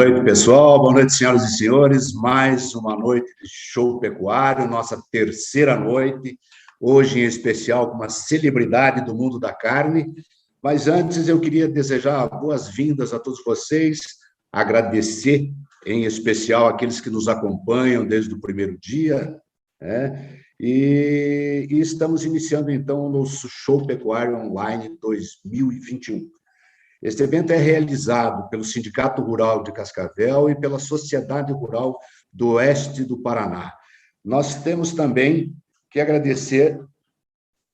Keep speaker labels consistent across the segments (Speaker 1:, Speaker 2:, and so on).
Speaker 1: noite, pessoal. Boa noite, senhoras e senhores. Mais uma noite de show pecuário, nossa terceira noite, hoje em especial com uma celebridade do mundo da carne. Mas antes eu queria desejar boas-vindas a todos vocês, agradecer em especial aqueles que nos acompanham desde o primeiro dia, né? E estamos iniciando então o nosso show pecuário online 2021. Este evento é realizado pelo Sindicato Rural de Cascavel e pela Sociedade Rural do Oeste do Paraná. Nós temos também que agradecer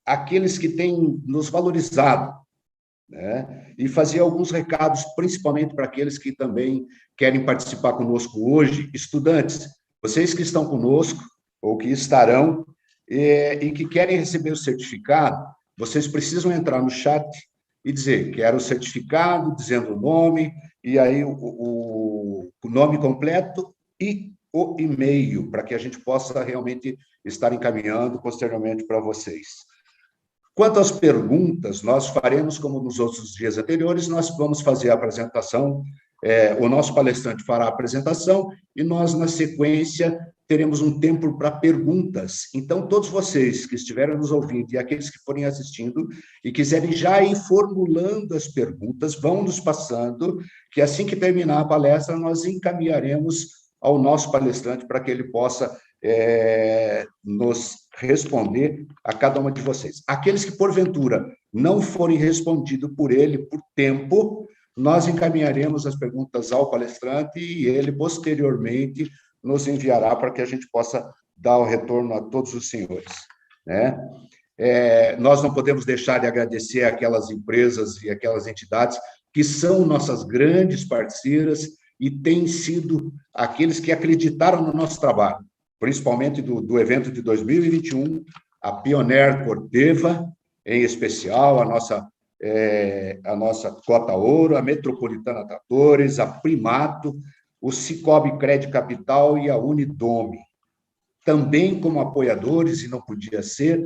Speaker 1: àqueles que têm nos valorizado, né? E fazer alguns recados, principalmente para aqueles que também querem participar conosco hoje, estudantes, vocês que estão conosco ou que estarão e que querem receber o certificado, vocês precisam entrar no chat e dizer, quero o certificado, dizendo o nome, e aí o nome completo e o e-mail, para que a gente possa realmente estar encaminhando posteriormente para vocês. Quanto às perguntas, nós faremos como nos outros dias anteriores, nós vamos fazer a apresentação, o nosso palestrante fará a apresentação, e nós, na sequência, teremos um tempo para perguntas. Então, todos vocês que estiverem nos ouvindo e aqueles que forem assistindo e quiserem já ir formulando as perguntas, vão nos passando, que assim que terminar a palestra, nós encaminharemos ao nosso palestrante para que ele possa nos responder a cada uma de vocês. Aqueles que, porventura, não forem respondidos por ele por tempo, nós encaminharemos as perguntas ao palestrante e ele, posteriormente, nos enviará para que a gente possa dar o retorno a todos os senhores, né? Nós não podemos deixar de agradecer aquelas empresas e aquelas entidades que são nossas grandes parceiras e têm sido aqueles que acreditaram no nosso trabalho, principalmente do evento de 2021, a Pioneer Corteva, em especial, a nossa Cota Ouro, a Metropolitana Tratores, a Primato, o Cicobi Crédito Capital e a Unidome. Também como apoiadores, e não podia ser,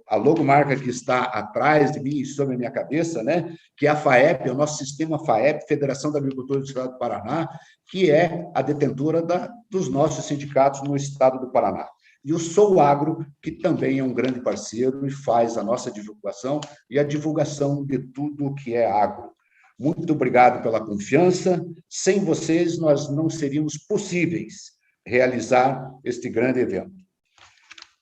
Speaker 1: a logomarca que está atrás de mim e sobre a minha cabeça, né, que é a FAEP, o nosso sistema FAEP, Federação da Agricultura do Estado do Paraná, que é a detentora dos nossos sindicatos no estado do Paraná. E o Sou Agro, que também é um grande parceiro e faz a nossa divulgação e a divulgação de tudo o que é agro. Muito obrigado pela confiança. Sem vocês, nós não seríamos possíveis realizar este grande evento.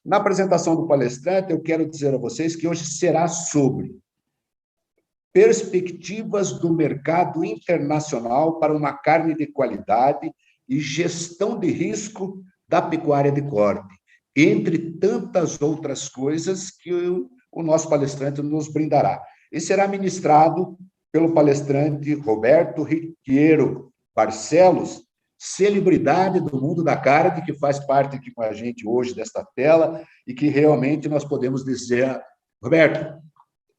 Speaker 1: Na apresentação do palestrante, eu quero dizer a vocês que hoje será sobre perspectivas do mercado internacional para uma carne de qualidade e gestão de risco da pecuária de corte, entre tantas outras coisas que o nosso palestrante nos brindará. E será ministrado pelo palestrante Roberto Riqueiro Barcelos, celebridade do mundo da carne, que faz parte aqui com a gente hoje desta tela, e que realmente nós podemos dizer, Roberto,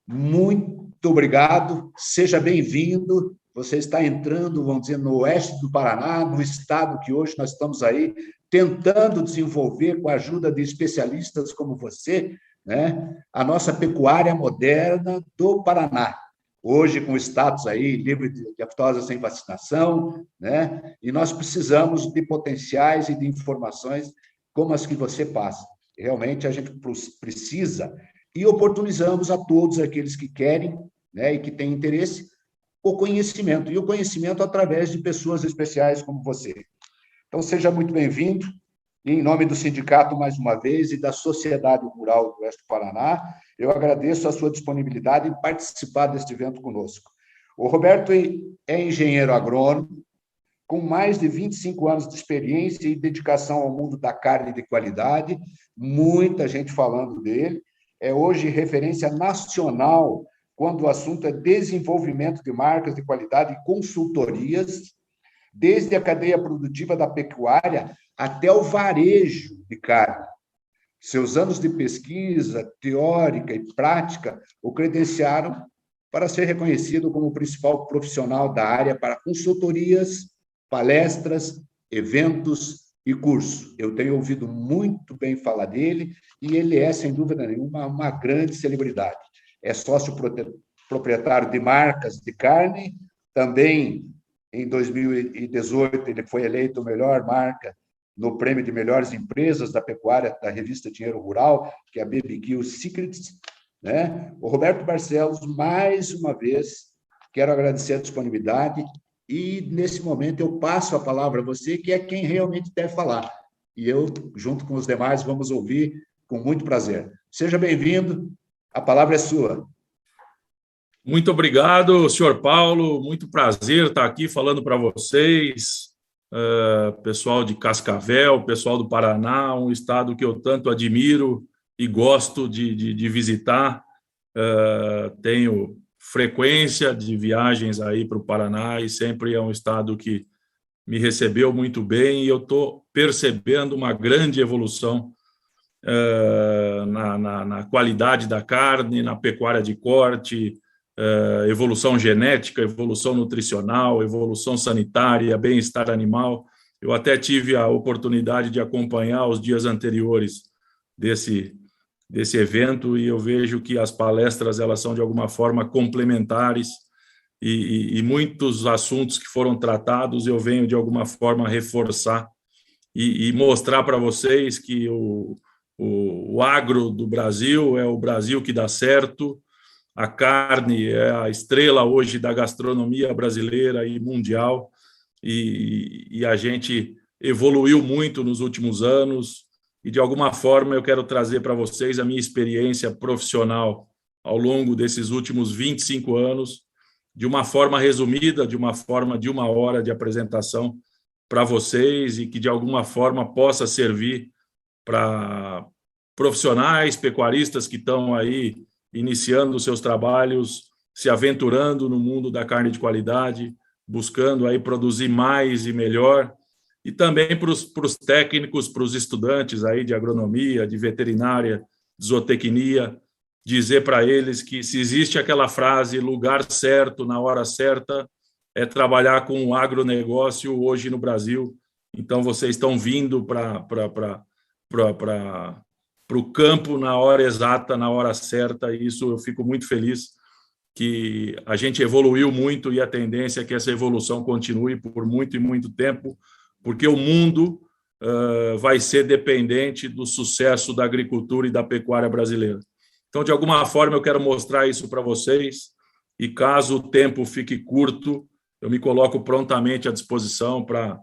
Speaker 1: muito obrigado, seja bem-vindo, você está entrando, vamos dizer, no oeste do Paraná, no estado que hoje nós estamos aí, tentando desenvolver, com a ajuda de especialistas como você, né, a nossa pecuária moderna do Paraná. Hoje, com o status aí, livre de aftosa sem vacinação, né? E nós precisamos de potenciais e de informações como as que você passa. Realmente, a gente precisa e oportunizamos a todos aqueles que querem, né, e que têm interesse, o conhecimento, e o conhecimento através de pessoas especiais como você. Então, seja muito bem-vindo. E, em nome do sindicato, mais uma vez, e da Sociedade Rural do Oeste do Paraná, eu agradeço a sua disponibilidade em participar deste evento conosco. O Roberto é engenheiro agrônomo, com mais de 25 anos de experiência e dedicação ao mundo da carne de qualidade, muita gente falando dele, é hoje referência nacional quando o assunto é desenvolvimento de marcas de qualidade e consultorias, desde a cadeia produtiva da pecuária até o varejo de carne. Seus anos de pesquisa teórica e prática o credenciaram para ser reconhecido como o principal profissional da área para consultorias, palestras, eventos e cursos. Eu tenho ouvido muito bem falar dele e ele é, sem dúvida nenhuma, uma grande celebridade. É sócio proprietário de marcas de carne, também Em 2018, ele foi eleito melhor marca no prêmio de melhores empresas da pecuária da revista Dinheiro Rural, que é a BBQ Secrets, né? O Roberto Barcelos, mais uma vez, quero agradecer a disponibilidade e, nesse momento, eu passo a palavra a você, que é quem realmente deve falar. E eu, junto com os demais, vamos ouvir com muito prazer. Seja bem-vindo, a palavra é sua.
Speaker 2: Muito obrigado, senhor Paulo. Muito prazer estar aqui falando para vocês, pessoal de Cascavel, pessoal do Paraná, um estado que eu tanto admiro e gosto de visitar. Tenho frequência de viagens aí para o Paraná e sempre é um estado que me recebeu muito bem e eu estou percebendo uma grande evolução na qualidade da carne, na pecuária de corte, evolução genética, evolução nutricional, evolução sanitária, bem-estar animal. Eu até tive a oportunidade de acompanhar os dias anteriores desse evento e eu vejo que as palestras elas são de alguma forma complementares e muitos assuntos que foram tratados eu venho de alguma forma reforçar e mostrar para vocês que o agro do Brasil é o Brasil que dá certo. A carne é a estrela hoje da gastronomia brasileira e mundial, e a gente evoluiu muito nos últimos anos, e de alguma forma eu quero trazer para vocês a minha experiência profissional ao longo desses últimos 25 anos, de uma forma resumida, de uma forma de 1 hora de apresentação para vocês, e que de alguma forma possa servir para profissionais, pecuaristas que estão aí iniciando os seus trabalhos, se aventurando no mundo da carne de qualidade, buscando aí produzir mais e melhor, e também para os técnicos, para os estudantes aí de agronomia, de veterinária, de zootecnia, dizer para eles que se existe aquela frase, lugar certo, na hora certa, é trabalhar com o agronegócio hoje no Brasil. Então, vocês estão vindo para o campo na hora exata, na hora certa, e isso eu fico muito feliz que a gente evoluiu muito e a tendência é que essa evolução continue por muito e muito tempo, porque o mundo vai ser dependente do sucesso da agricultura e da pecuária brasileira. Então, de alguma forma, eu quero mostrar isso para vocês e, caso o tempo fique curto, eu me coloco prontamente à disposição para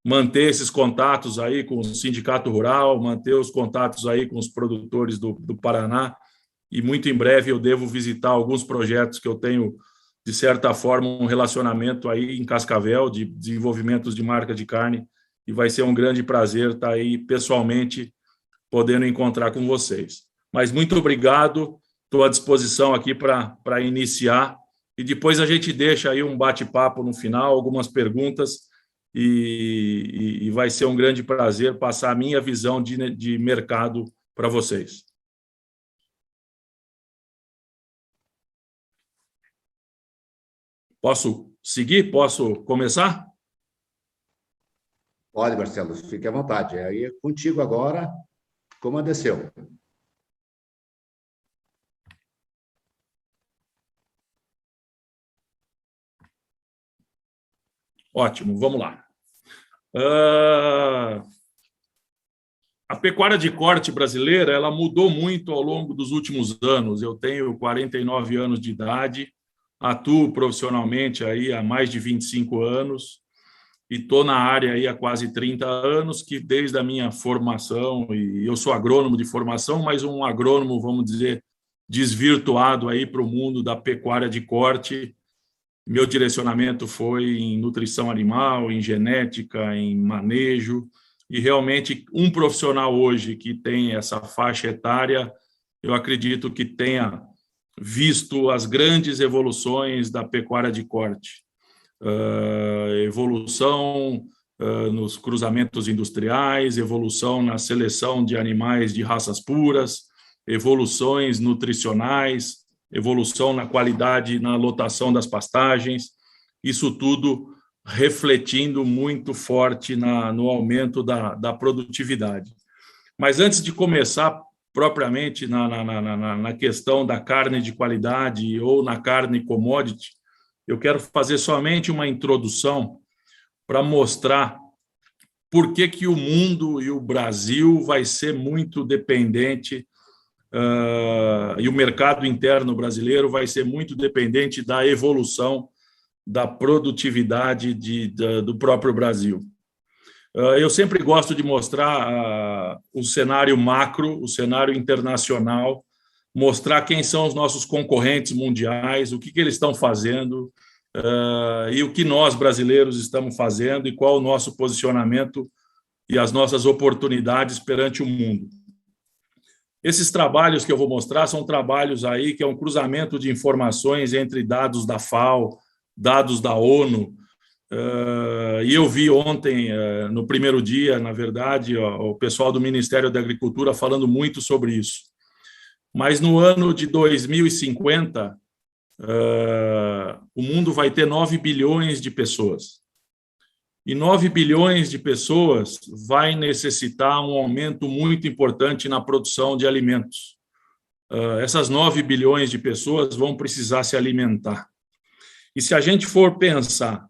Speaker 2: manter esses contatos aí com o Sindicato Rural, manter os contatos aí com os produtores do Paraná, e muito em breve eu devo visitar alguns projetos que eu tenho, de certa forma, um relacionamento aí em Cascavel, de desenvolvimentos de marca de carne, e vai ser um grande prazer estar aí pessoalmente podendo encontrar com vocês. Mas muito obrigado, estou à disposição aqui para iniciar, e depois a gente deixa aí um bate-papo no final, algumas perguntas, e vai ser um grande prazer passar a minha visão de mercado para vocês. Posso seguir? Posso começar?
Speaker 1: Pode, Marcelo, fique à vontade. Aí é contigo agora, como desceu.
Speaker 2: Ótimo, vamos lá. A pecuária de corte brasileira ela mudou muito ao longo dos últimos anos. Eu tenho 49 anos de idade, atuo profissionalmente aí há mais de 25 anos e estou na área aí há quase 30 anos, que desde a minha formação, e eu sou agrônomo de formação, mas um agrônomo, vamos dizer, desvirtuado aí para o mundo da pecuária de corte. Meu direcionamento foi em nutrição animal, em genética, em manejo, e realmente um profissional hoje que tem essa faixa etária, eu acredito que tenha visto as grandes evoluções da pecuária de corte. Evolução nos cruzamentos industriais, evolução na seleção de animais de raças puras, evoluções nutricionais, evolução na qualidade, na lotação das pastagens, isso tudo refletindo muito forte no aumento da produtividade. Mas antes de começar propriamente na questão da carne de qualidade ou na carne commodity, eu quero fazer somente uma introdução para mostrar por que o mundo e o Brasil vai ser muito dependente, e o mercado interno brasileiro vai ser muito dependente da evolução da produtividade do próprio Brasil. Eu sempre gosto de mostrar o cenário macro, o cenário internacional, mostrar quem são os nossos concorrentes mundiais, o que eles estão fazendo, e o que nós, brasileiros, estamos fazendo e qual o nosso posicionamento e as nossas oportunidades perante o mundo. Esses trabalhos que eu vou mostrar são trabalhos aí que é um cruzamento de informações entre dados da FAO, dados da ONU, e eu vi ontem, no primeiro dia, na verdade, o pessoal do Ministério da Agricultura falando muito sobre isso. Mas no ano de 2050, o mundo vai ter 9 bilhões de pessoas. E 9 bilhões de pessoas vai necessitar um aumento muito importante na produção de alimentos. Essas 9 bilhões de pessoas vão precisar se alimentar. E se a gente for pensar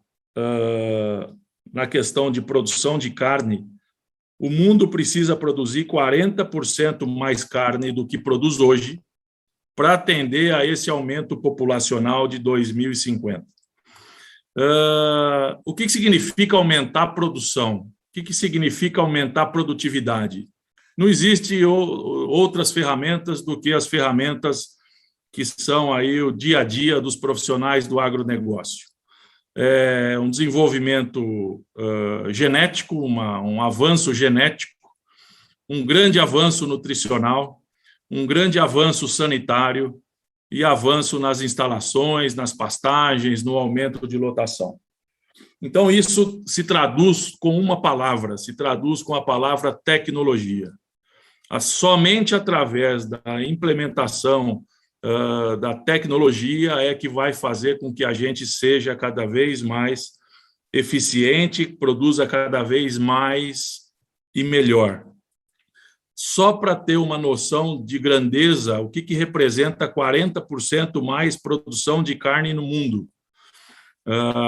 Speaker 2: na questão de produção de carne, o mundo precisa produzir 40% mais carne do que produz hoje para atender a esse aumento populacional de 2050. O que significa aumentar a produção? O que significa aumentar a produtividade? Não existe outras ferramentas do que as ferramentas que são aí o dia a dia dos profissionais do agronegócio. Um desenvolvimento genético, um avanço genético, um grande avanço nutricional, um grande avanço sanitário e avanço nas instalações, nas pastagens, no aumento de lotação. Então, isso se traduz com uma palavra, se traduz com a palavra tecnologia. Somente através da implementação da tecnologia é que vai fazer com que a gente seja cada vez mais eficiente, produza cada vez mais e melhor. Só para ter uma noção de grandeza, o que representa 40% mais produção de carne no mundo?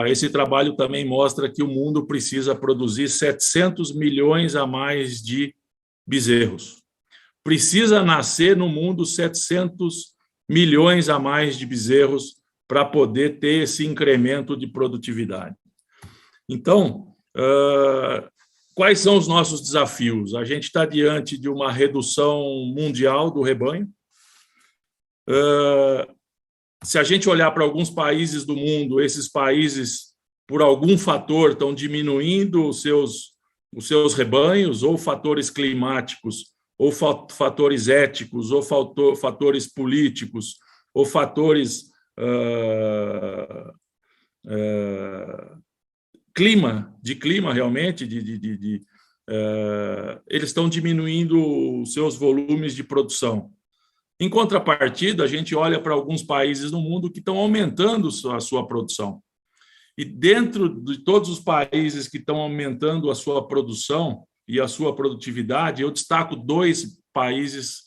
Speaker 2: Esse trabalho também mostra que o mundo precisa produzir 700 milhões a mais de bezerros. Precisa nascer no mundo 700 milhões a mais de bezerros para poder ter esse incremento de produtividade. Então, quais são os nossos desafios? A gente está diante de uma redução mundial do rebanho. Se a gente olhar para alguns países do mundo, esses países, por algum fator, estão diminuindo os seus rebanhos, ou fatores climáticos, ou fatores éticos, ou fatores políticos, ou fatores clima realmente, eles estão diminuindo os seus volumes de produção. Em contrapartida, a gente olha para alguns países no mundo que estão aumentando a sua produção. E dentro de todos os países que estão aumentando a sua produção e a sua produtividade, eu destaco 2 países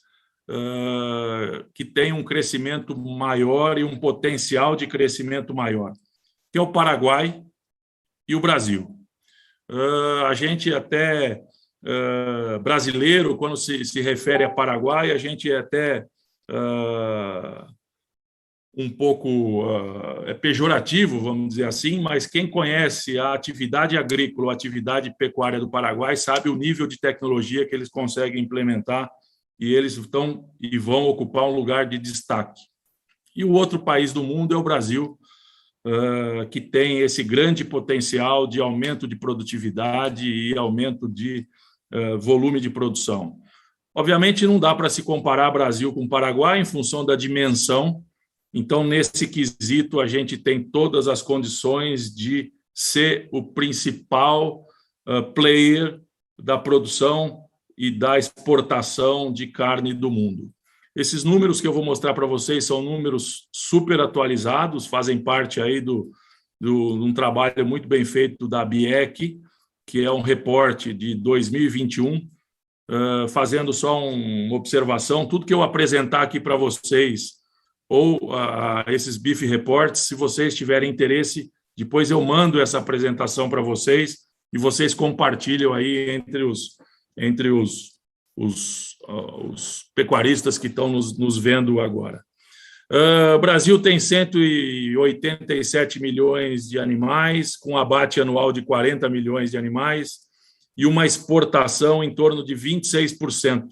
Speaker 2: que têm um crescimento maior e um potencial de crescimento maior, que é o Paraguai e o Brasil. A gente até, brasileiro, quando se refere a Paraguai, a gente é até um pouco pejorativo, vamos dizer assim, mas quem conhece a atividade agrícola, a atividade pecuária do Paraguai, sabe o nível de tecnologia que eles conseguem implementar, e eles vão ocupar um lugar de destaque. E o outro país do mundo é o Brasil, que tem esse grande potencial de aumento de produtividade e aumento de volume de produção. Obviamente, não dá para se comparar Brasil com Paraguai em função da dimensão. Então, nesse quesito, a gente tem todas as condições de ser o principal player da produção e da exportação de carne do mundo. Esses números que eu vou mostrar para vocês são números super atualizados, fazem parte aí de um trabalho muito bem feito da BIEC, que é um reporte de 2021, fazendo só uma observação. Tudo que eu apresentar aqui para vocês ou esses Beef Reports. Se vocês tiverem interesse, depois eu mando essa apresentação para vocês e vocês compartilham aí entre os pecuaristas que estão nos vendo agora. O Brasil tem 187 milhões de animais, com abate anual de 40 milhões de animais e uma exportação em torno de 26%.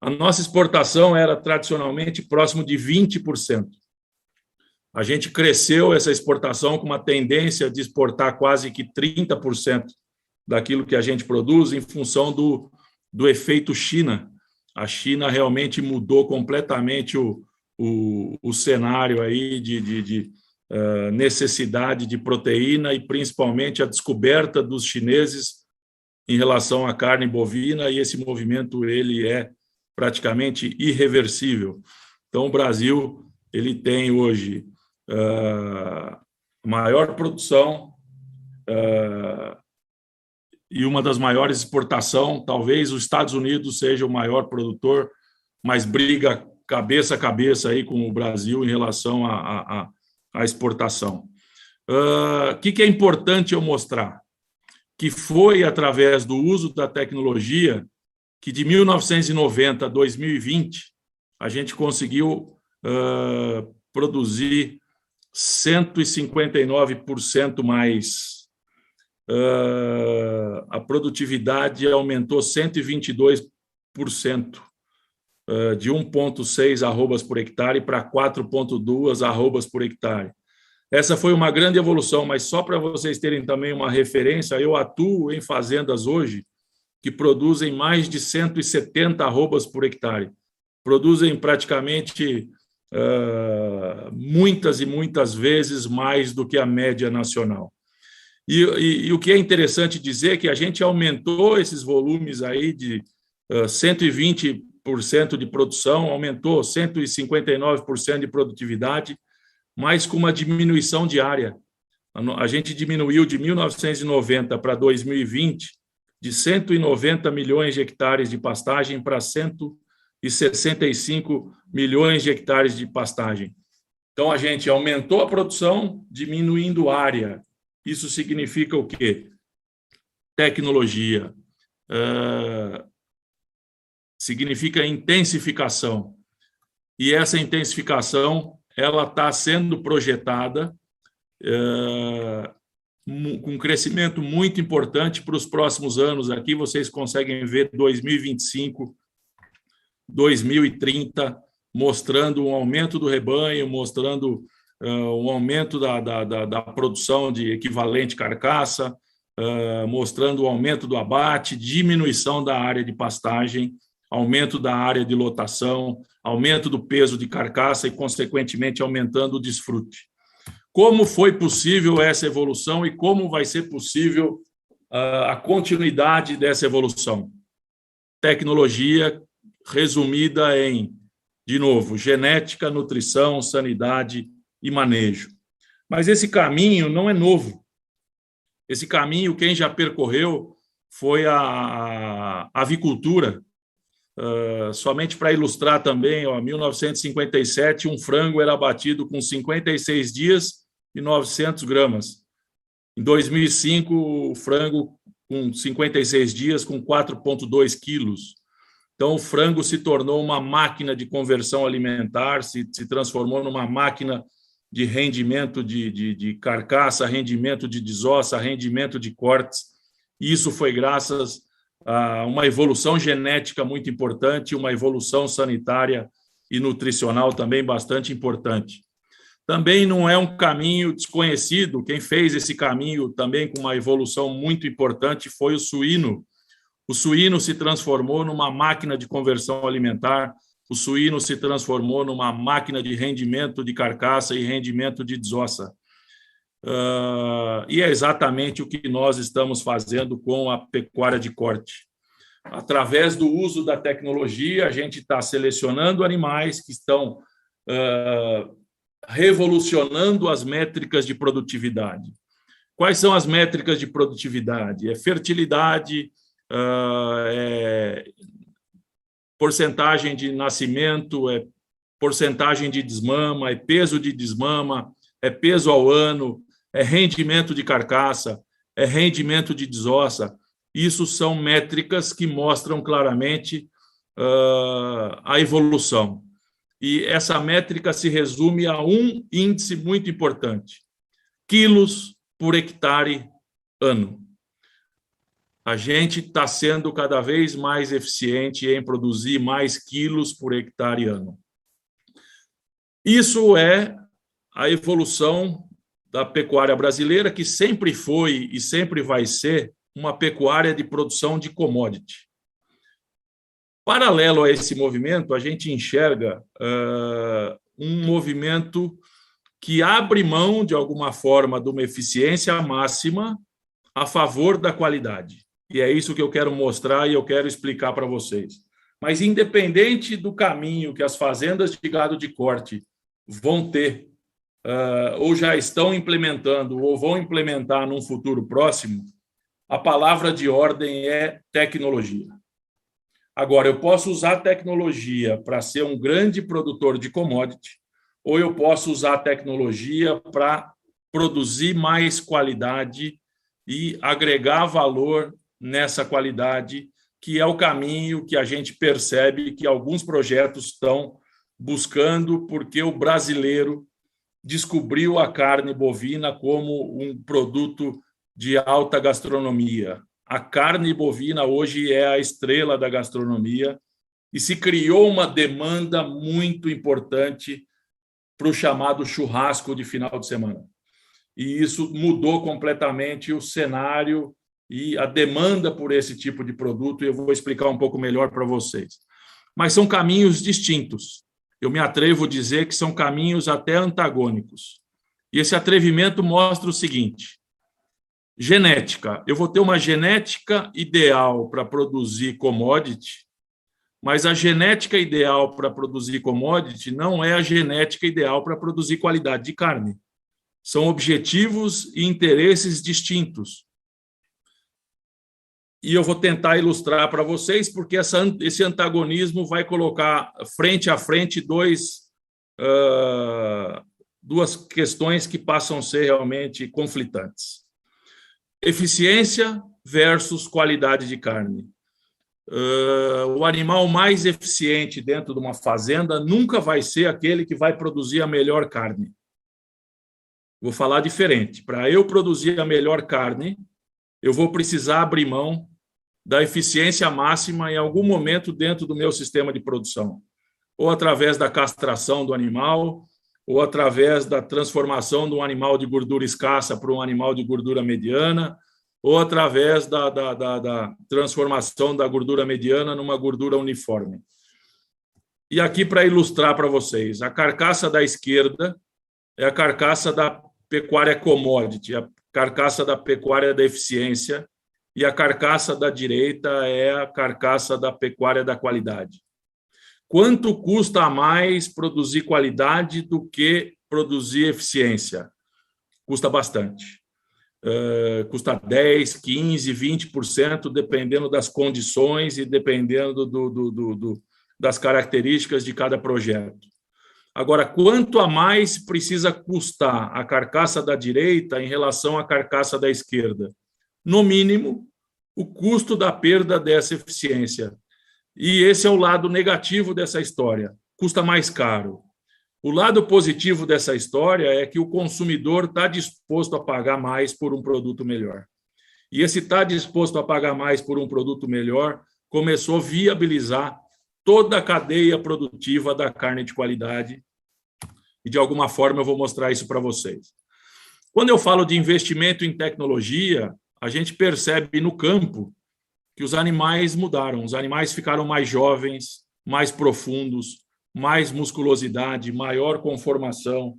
Speaker 2: A nossa exportação era tradicionalmente próximo de 20%. A gente cresceu essa exportação com uma tendência de exportar quase que 30% daquilo que a gente produz em função do efeito China. A China realmente mudou completamente o cenário aí de necessidade de proteína e principalmente a descoberta dos chineses em relação à carne bovina, e esse movimento ele é praticamente irreversível. Então, o Brasil ele tem hoje maior produção e uma das maiores exportações. Talvez os Estados Unidos seja o maior produtor, mas briga cabeça a cabeça aí com o Brasil em relação à exportação. O que é importante eu mostrar? Que foi através do uso da tecnologia que de 1990 a 2020 a gente conseguiu produzir 159% mais. A produtividade aumentou 122%, de 1,6 arrobas por hectare para 4,2 arrobas por hectare. Essa foi uma grande evolução, mas só para vocês terem também uma referência, eu atuo em fazendas hoje que produzem mais de 170 arrobas por hectare. Produzem praticamente muitas e muitas vezes mais do que a média nacional. E o que é interessante dizer é que a gente aumentou esses volumes aí de 120% de produção, aumentou 159% de produtividade, mas com uma diminuição de área. A gente diminuiu de 1990 para 2020 de 190 milhões de hectares de pastagem para 165 milhões de hectares de pastagem. Então, a gente aumentou a produção, diminuindo área. Isso significa o quê? Tecnologia. Significa intensificação. E essa intensificação ela está sendo projetada com um crescimento muito importante para os próximos anos. Aqui vocês conseguem ver 2025, 2030, mostrando um aumento do rebanho, mostrando um aumento da produção de equivalente carcaça, mostrando o aumento do abate, diminuição da área de pastagem, aumento da área de lotação, aumento do peso de carcaça e, consequentemente, aumentando o desfrute. Como foi possível essa evolução e como vai ser possível a continuidade dessa evolução? Tecnologia resumida em, de novo, genética, nutrição, sanidade e manejo. Mas esse caminho não é novo. Esse caminho, quem já percorreu foi a avicultura. Somente para ilustrar também, em 1957, um frango era abatido com 56 dias e 900 gramas. Em 2005, o frango com 56 dias com 4,2 quilos. Então, o frango se tornou uma máquina de conversão alimentar, se transformou numa máquina de rendimento de carcaça, rendimento de desossa, rendimento de cortes. Isso foi graças a uma evolução genética muito importante, uma evolução sanitária e nutricional também bastante importante. Também não é um caminho desconhecido. Quem fez esse caminho também com uma evolução muito importante foi o suíno. O suíno se transformou numa máquina de conversão alimentar, o suíno se transformou numa máquina de rendimento de carcaça e rendimento de desossa. E é exatamente o que nós estamos fazendo com a pecuária de corte. Através do uso da tecnologia, a gente está selecionando animais que estão revolucionando as métricas de produtividade. Quais são as métricas de produtividade? É fertilidade, porcentagem de nascimento, porcentagem de desmama, é peso de desmama, é peso ao ano, é rendimento de carcaça, é rendimento de desossa. Isso são métricas que mostram claramente a evolução. E essa métrica se resume a um índice muito importante: quilos por hectare ano. A gente está sendo cada vez mais eficiente em produzir mais quilos por hectare ano. Isso é a evolução da pecuária brasileira, que sempre foi e sempre vai ser uma pecuária de produção de commodity. Paralelo a esse movimento, a gente enxerga um movimento que abre mão, de alguma forma, de uma eficiência máxima a favor da qualidade. E é isso que eu quero mostrar e eu quero explicar para vocês. Mas, independente do caminho que as fazendas de gado de corte vão ter, ou já estão implementando, ou vão implementar num futuro próximo, a palavra de ordem é tecnologia. Agora, eu posso usar tecnologia para ser um grande produtor de commodity, ou eu posso usar tecnologia para produzir mais qualidade e agregar valor nessa qualidade, que é o caminho que a gente percebe que alguns projetos estão buscando, porque o brasileiro descobriu a carne bovina como um produto de alta gastronomia. A carne bovina hoje é a estrela da gastronomia e se criou uma demanda muito importante para o chamado churrasco de final de semana. E isso mudou completamente o cenário e a demanda por esse tipo de produto, e eu vou explicar um pouco melhor para vocês. Mas são caminhos distintos. Eu me atrevo a dizer que são caminhos até antagônicos. E esse atrevimento mostra o seguinte: genética. Eu vou ter uma genética ideal para produzir commodity, mas a genética ideal para produzir commodity não é a genética ideal para produzir qualidade de carne. São objetivos e interesses distintos. E eu vou tentar ilustrar para vocês, porque esse antagonismo vai colocar frente a frente duas questões que passam a ser realmente conflitantes. Eficiência versus qualidade de carne. O animal mais eficiente dentro de uma fazenda nunca vai ser aquele que vai produzir a melhor carne. Vou falar diferente. Para eu produzir a melhor carne, eu vou precisar abrir mão da eficiência máxima em algum momento dentro do meu sistema de produção, ou através da castração do animal, ou através da transformação de um animal de gordura escassa para um animal de gordura mediana, ou através da transformação da gordura mediana numa gordura uniforme. E aqui, para ilustrar para vocês, a carcaça da esquerda é a carcaça da pecuária commodity, a carcaça da pecuária da eficiência, e a carcaça da direita é a carcaça da pecuária da qualidade. Quanto custa mais produzir qualidade do que produzir eficiência? Custa bastante. Custa 10%, 15%, 20%, dependendo das condições e dependendo das características de cada projeto. Agora, quanto a mais precisa custar a carcaça da direita em relação à carcaça da esquerda? No mínimo, o custo da perda dessa eficiência. E esse é o lado negativo dessa história. Custa mais caro. O lado positivo dessa história é que o consumidor está disposto a pagar mais por um produto melhor. E esse está disposto a pagar mais por um produto melhor começou a viabilizar toda a cadeia produtiva da carne de qualidade. E, de alguma forma, eu vou mostrar isso para vocês. Quando eu falo de investimento em tecnologia, a gente percebe no campo que os animais mudaram. Os animais ficaram mais jovens, mais profundos, mais musculosidade, maior conformação.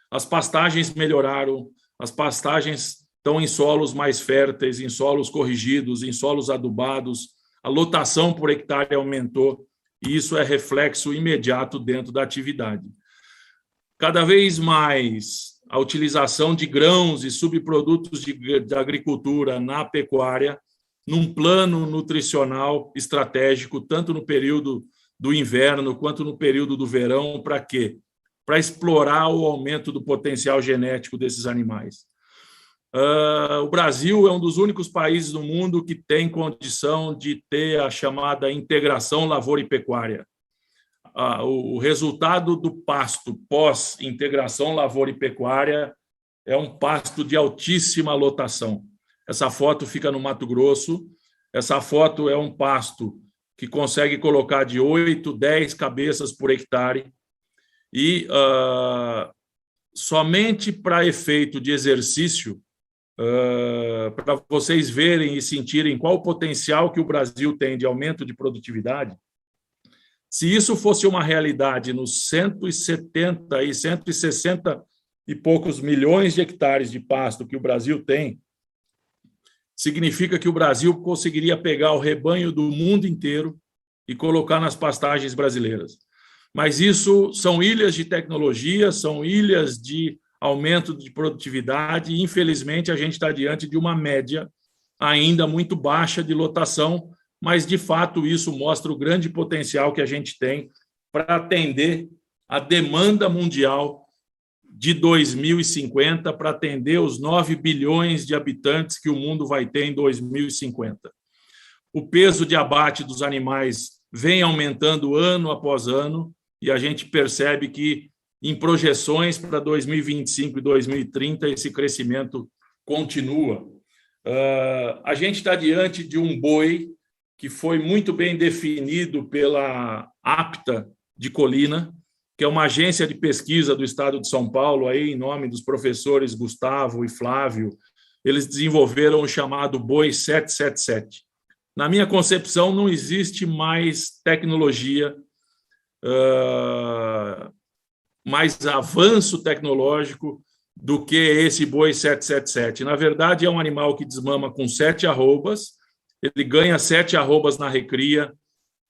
Speaker 2: As pastagens melhoraram, as pastagens estão em solos mais férteis, em solos corrigidos, em solos adubados. A lotação por hectare aumentou, e isso é reflexo imediato dentro da atividade. Cada vez mais a utilização de grãos e subprodutos de agricultura na pecuária, num plano nutricional estratégico, tanto no período do inverno quanto no período do verão. Para quê? Para explorar o aumento do potencial genético desses animais. O Brasil é um dos únicos países do mundo que tem condição de ter a chamada integração lavoura e pecuária. O resultado do pasto pós-integração lavoura e pecuária é um pasto de altíssima lotação. Essa foto fica no Mato Grosso. Essa foto é um pasto que consegue colocar de 8, 10 cabeças por hectare e somente para efeito de exercício, para vocês verem e sentirem qual o potencial que o Brasil tem de aumento de produtividade. Se isso fosse uma realidade nos 170 e 160 e poucos milhões de hectares de pasto que o Brasil tem, significa que o Brasil conseguiria pegar o rebanho do mundo inteiro e colocar nas pastagens brasileiras. Mas isso são ilhas de tecnologia, são ilhas de aumento de produtividade, e, infelizmente, a gente está diante de uma média ainda muito baixa de lotação, mas, de fato, isso mostra o grande potencial que a gente tem para atender a demanda mundial de 2050, para atender os 9 bilhões de habitantes que o mundo vai ter em 2050. O peso de abate dos animais vem aumentando ano após ano, e a gente percebe que, em projeções para 2025 e 2030, esse crescimento continua. A gente está diante de um boi que foi muito bem definido pela APTA de Colina, que é uma agência de pesquisa do estado de São Paulo, aí, em nome dos professores Gustavo e Flávio. Eles desenvolveram o chamado boi 777. Na minha concepção, não existe mais tecnologia, mais avanço tecnológico do que esse boi 777. Na verdade, é um animal que desmama com 7 arrobas, ele ganha 7 arrobas na recria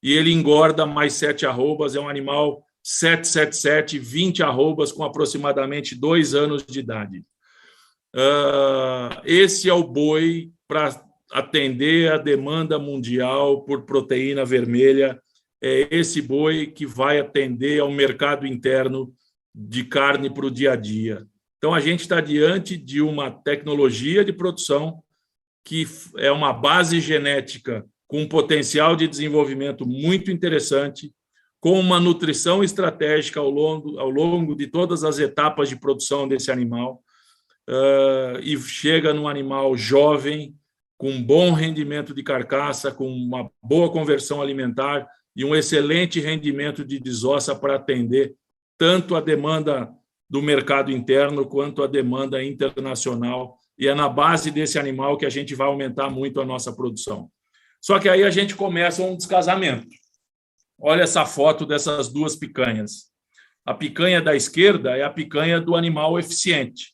Speaker 2: e ele engorda mais 7 arrobas. É um animal 777, 20 arrobas com aproximadamente 2 anos de idade. Esse é o boi para atender a demanda mundial por proteína vermelha. É esse boi que vai atender ao mercado interno de carne para o dia a dia. Então, a gente está diante de uma tecnologia de produção que é uma base genética com um potencial de desenvolvimento muito interessante, com uma nutrição estratégica ao longo de todas as etapas de produção desse animal, e chega num animal jovem, com bom rendimento de carcaça, com uma boa conversão alimentar e um excelente rendimento de desossa para atender tanto a demanda do mercado interno quanto a demanda internacional. E é na base desse animal que a gente vai aumentar muito a nossa produção. Só que aí a gente começa um descasamento. Olha essa foto dessas duas picanhas. A picanha da esquerda é a picanha do animal eficiente.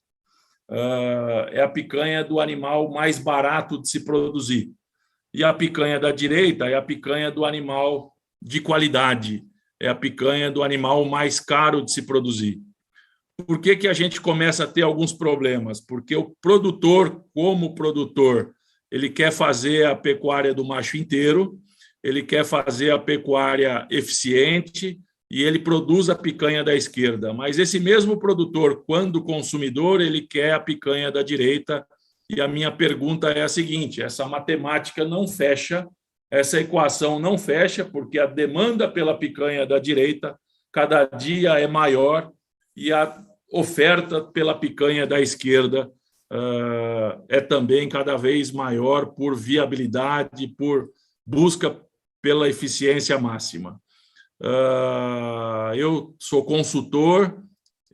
Speaker 2: É a picanha do animal mais barato de se produzir. E a picanha da direita é a picanha do animal de qualidade. É a picanha do animal mais caro de se produzir. Por que a gente começa a ter alguns problemas? Porque o produtor, como produtor, ele quer fazer a pecuária do macho inteiro, ele quer fazer a pecuária eficiente e ele produz a picanha da esquerda. Mas esse mesmo produtor, quando consumidor, ele quer a picanha da direita. E a minha pergunta é a seguinte: essa matemática não fecha, essa equação não fecha, porque a demanda pela picanha da direita cada dia é maior e a oferta pela picanha da esquerda é também cada vez maior por viabilidade, por busca pela eficiência máxima. Eu sou consultor,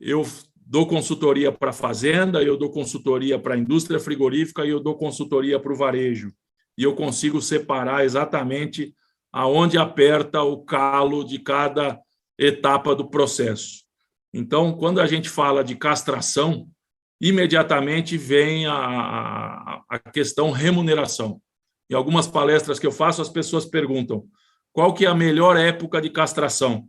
Speaker 2: eu dou consultoria para a fazenda, eu dou consultoria para a indústria frigorífica e eu dou consultoria para o varejo. E eu consigo separar exatamente aonde aperta o calo de cada etapa do processo. Então, quando a gente fala de castração, imediatamente vem a questão remuneração. Em algumas palestras que eu faço, as pessoas perguntam: qual que é a melhor época de castração?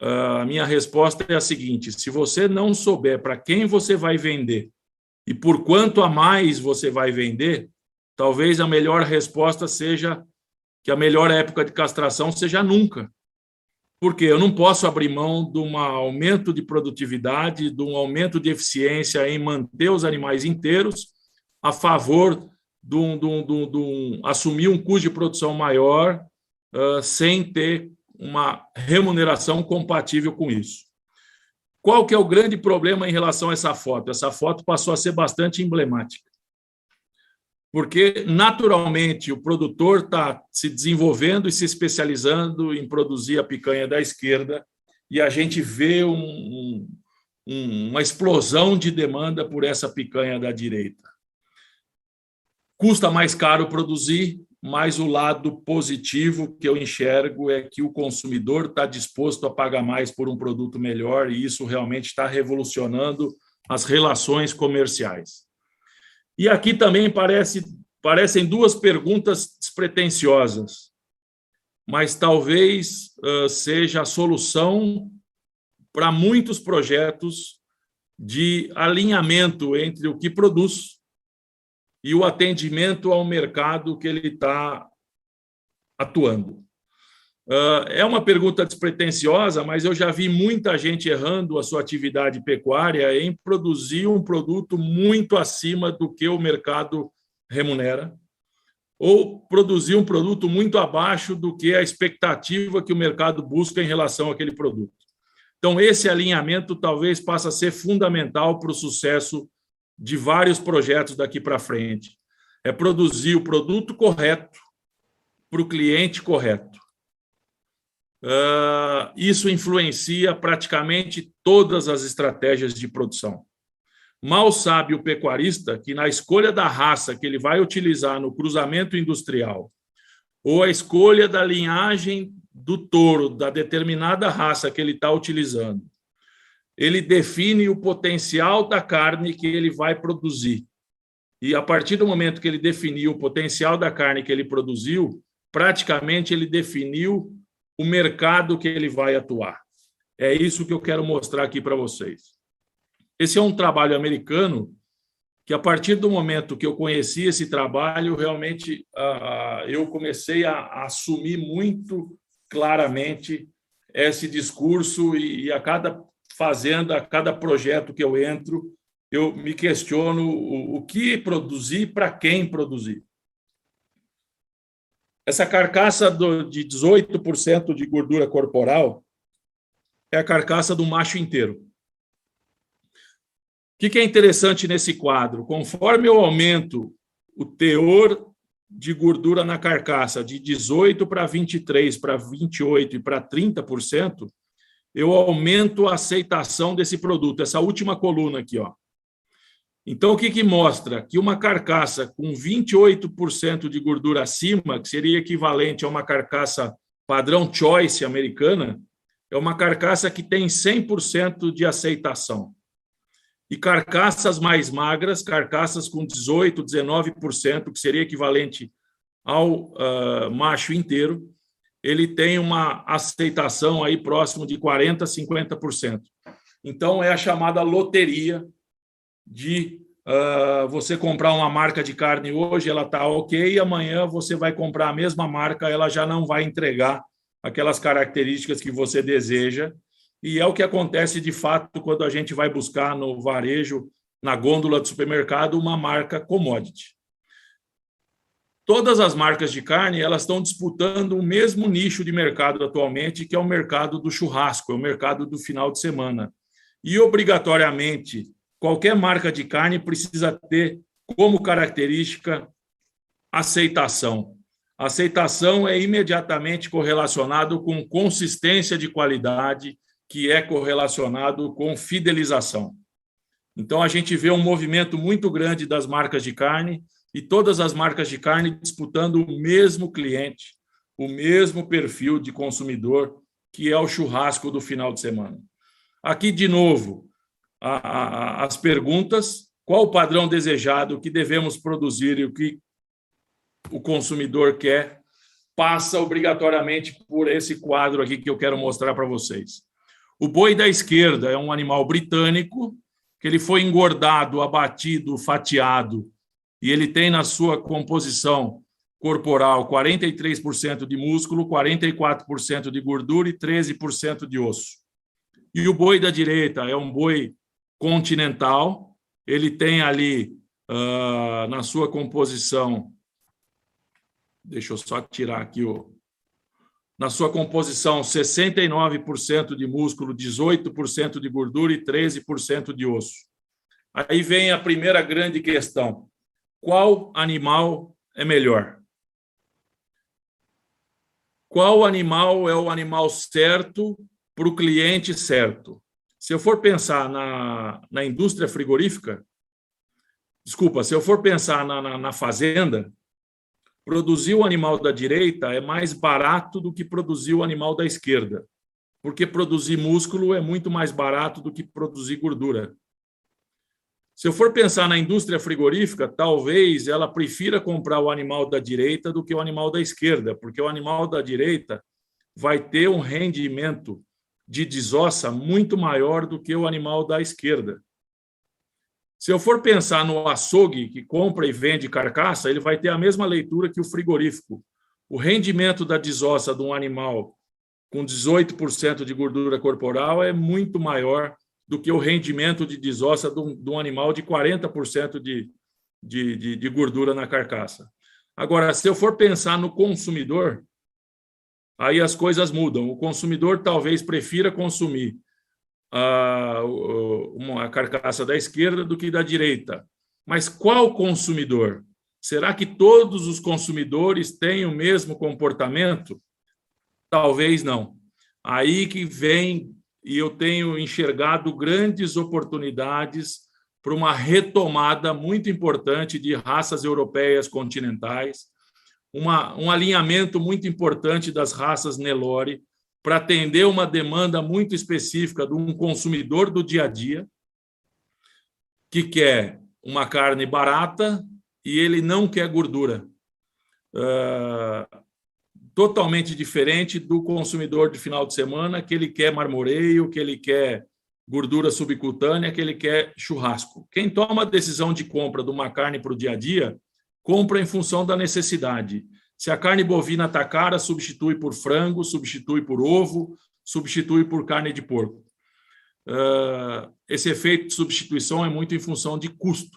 Speaker 2: A minha resposta é a seguinte: se você não souber para quem você vai vender e por quanto a mais você vai vender, talvez a melhor resposta seja que a melhor época de castração seja nunca, Porque eu não posso abrir mão de um aumento de produtividade, de um aumento de eficiência em manter os animais inteiros, a favor de assumir um custo de produção maior, sem ter uma remuneração compatível com isso. Qual que é o grande problema em relação a essa foto? Essa foto passou a ser bastante emblemática, porque, naturalmente, o produtor está se desenvolvendo e se especializando em produzir a picanha da esquerda, e a gente vê uma explosão de demanda por essa picanha da direita. Custa mais caro produzir, mas o lado positivo que eu enxergo é que o consumidor está disposto a pagar mais por um produto melhor, e isso realmente está revolucionando as relações comerciais. E aqui também parecem duas perguntas despretensiosas, mas talvez seja a solução para muitos projetos de alinhamento entre o que produz e o atendimento ao mercado que ele está atuando. É uma pergunta despretensiosa, mas eu já vi muita gente errando a sua atividade pecuária em produzir um produto muito acima do que o mercado remunera, ou produzir um produto muito abaixo do que a expectativa que o mercado busca em relação àquele produto. Então, esse alinhamento talvez passe a ser fundamental para o sucesso de vários projetos daqui para frente. É produzir o produto correto para o cliente correto. Isso influencia praticamente todas as estratégias de produção. Mal sabe o pecuarista que, na escolha da raça que ele vai utilizar no cruzamento industrial, ou a escolha da linhagem do touro, da determinada raça que ele está utilizando, ele define o potencial da carne que ele vai produzir. E, a partir do momento que ele definiu o potencial da carne que ele produziu, praticamente ele definiu o mercado que ele vai atuar. É isso que eu quero mostrar aqui para vocês. Esse é um trabalho americano que, a partir do momento que eu conheci esse trabalho, realmente eu comecei a assumir muito claramente esse discurso, e a cada fazenda, a cada projeto que eu entro, eu me questiono o que produzir, para quem produzir. Essa carcaça de 18% de gordura corporal é a carcaça do macho inteiro. O que é interessante nesse quadro? Conforme eu aumento o teor de gordura na carcaça de 18% para 23%, para 28% e para 30%, eu aumento a aceitação desse produto, essa última coluna aqui, ó. Então, o que mostra? Que uma carcaça com 28% de gordura acima, que seria equivalente a uma carcaça padrão choice americana, é uma carcaça que tem 100% de aceitação. E carcaças mais magras, carcaças com 18%, 19%, que seria equivalente ao macho inteiro, ele tem uma aceitação aí próximo de 40%, 50%. Então, é a chamada loteria de você comprar uma marca de carne hoje, ela está ok, e amanhã você vai comprar a mesma marca, ela já não vai entregar aquelas características que você deseja, e é o que acontece de fato quando a gente vai buscar no varejo, na gôndola do supermercado, uma marca commodity. Todas as marcas de carne, elas estão disputando o mesmo nicho de mercado atualmente, que é o mercado do churrasco, é o mercado do final de semana. E, obrigatoriamente, qualquer marca de carne precisa ter como característica aceitação. Aceitação é imediatamente correlacionado com consistência de qualidade, que é correlacionado com fidelização. Então, a gente vê um movimento muito grande das marcas de carne, e todas as marcas de carne disputando o mesmo cliente, o mesmo perfil de consumidor, que é o churrasco do final de semana. Aqui, de novo, as perguntas: qual o padrão desejado, o que devemos produzir e o que o consumidor quer, passa obrigatoriamente por esse quadro aqui que eu quero mostrar para vocês. O boi da esquerda é um animal britânico, que ele foi engordado, abatido, fatiado, e ele tem na sua composição corporal, 43% de músculo, 44% de gordura e 13% de osso. E o boi da direita é um boi continental, ele tem ali na sua composição, deixa eu só tirar aqui na sua composição, 69% de músculo, 18% de gordura e 13% de osso. Aí vem a primeira grande questão: qual animal é melhor? Qual animal é o animal certo para o cliente certo? Se eu for pensar na indústria frigorífica, se eu for pensar na fazenda, produzir o animal da direita é mais barato do que produzir o animal da esquerda, porque produzir músculo é muito mais barato do que produzir gordura. Se eu for pensar na indústria frigorífica, talvez ela prefira comprar o animal da direita do que o animal da esquerda, porque o animal da direita vai ter um rendimento de desossa muito maior do que o animal da esquerda. Se eu for pensar no açougue que compra e vende carcaça, ele vai ter a mesma leitura que o frigorífico. O rendimento da desossa de um animal com 18% de gordura corporal é muito maior do que o rendimento de desossa de um animal de 40% de gordura na carcaça. Agora, se eu for pensar no consumidor, aí as coisas mudam. O consumidor talvez prefira consumir a carcaça da esquerda do que da direita. Mas qual consumidor? Será que todos os consumidores têm o mesmo comportamento? Talvez não. Aí que vem, e eu tenho enxergado grandes oportunidades para uma retomada muito importante de raças europeias continentais, um alinhamento muito importante das raças Nelore, para atender uma demanda muito específica de um consumidor do dia a dia, que quer uma carne barata e ele não quer gordura. Totalmente diferente do consumidor de final de semana, que ele quer marmoreio, que ele quer gordura subcutânea, que ele quer churrasco. Quem toma a decisão de compra de uma carne para o dia a dia, compra em função da necessidade. Se a carne bovina está cara, substitui por frango, substitui por ovo, substitui por carne de porco. Esse efeito de substituição é muito em função de custo.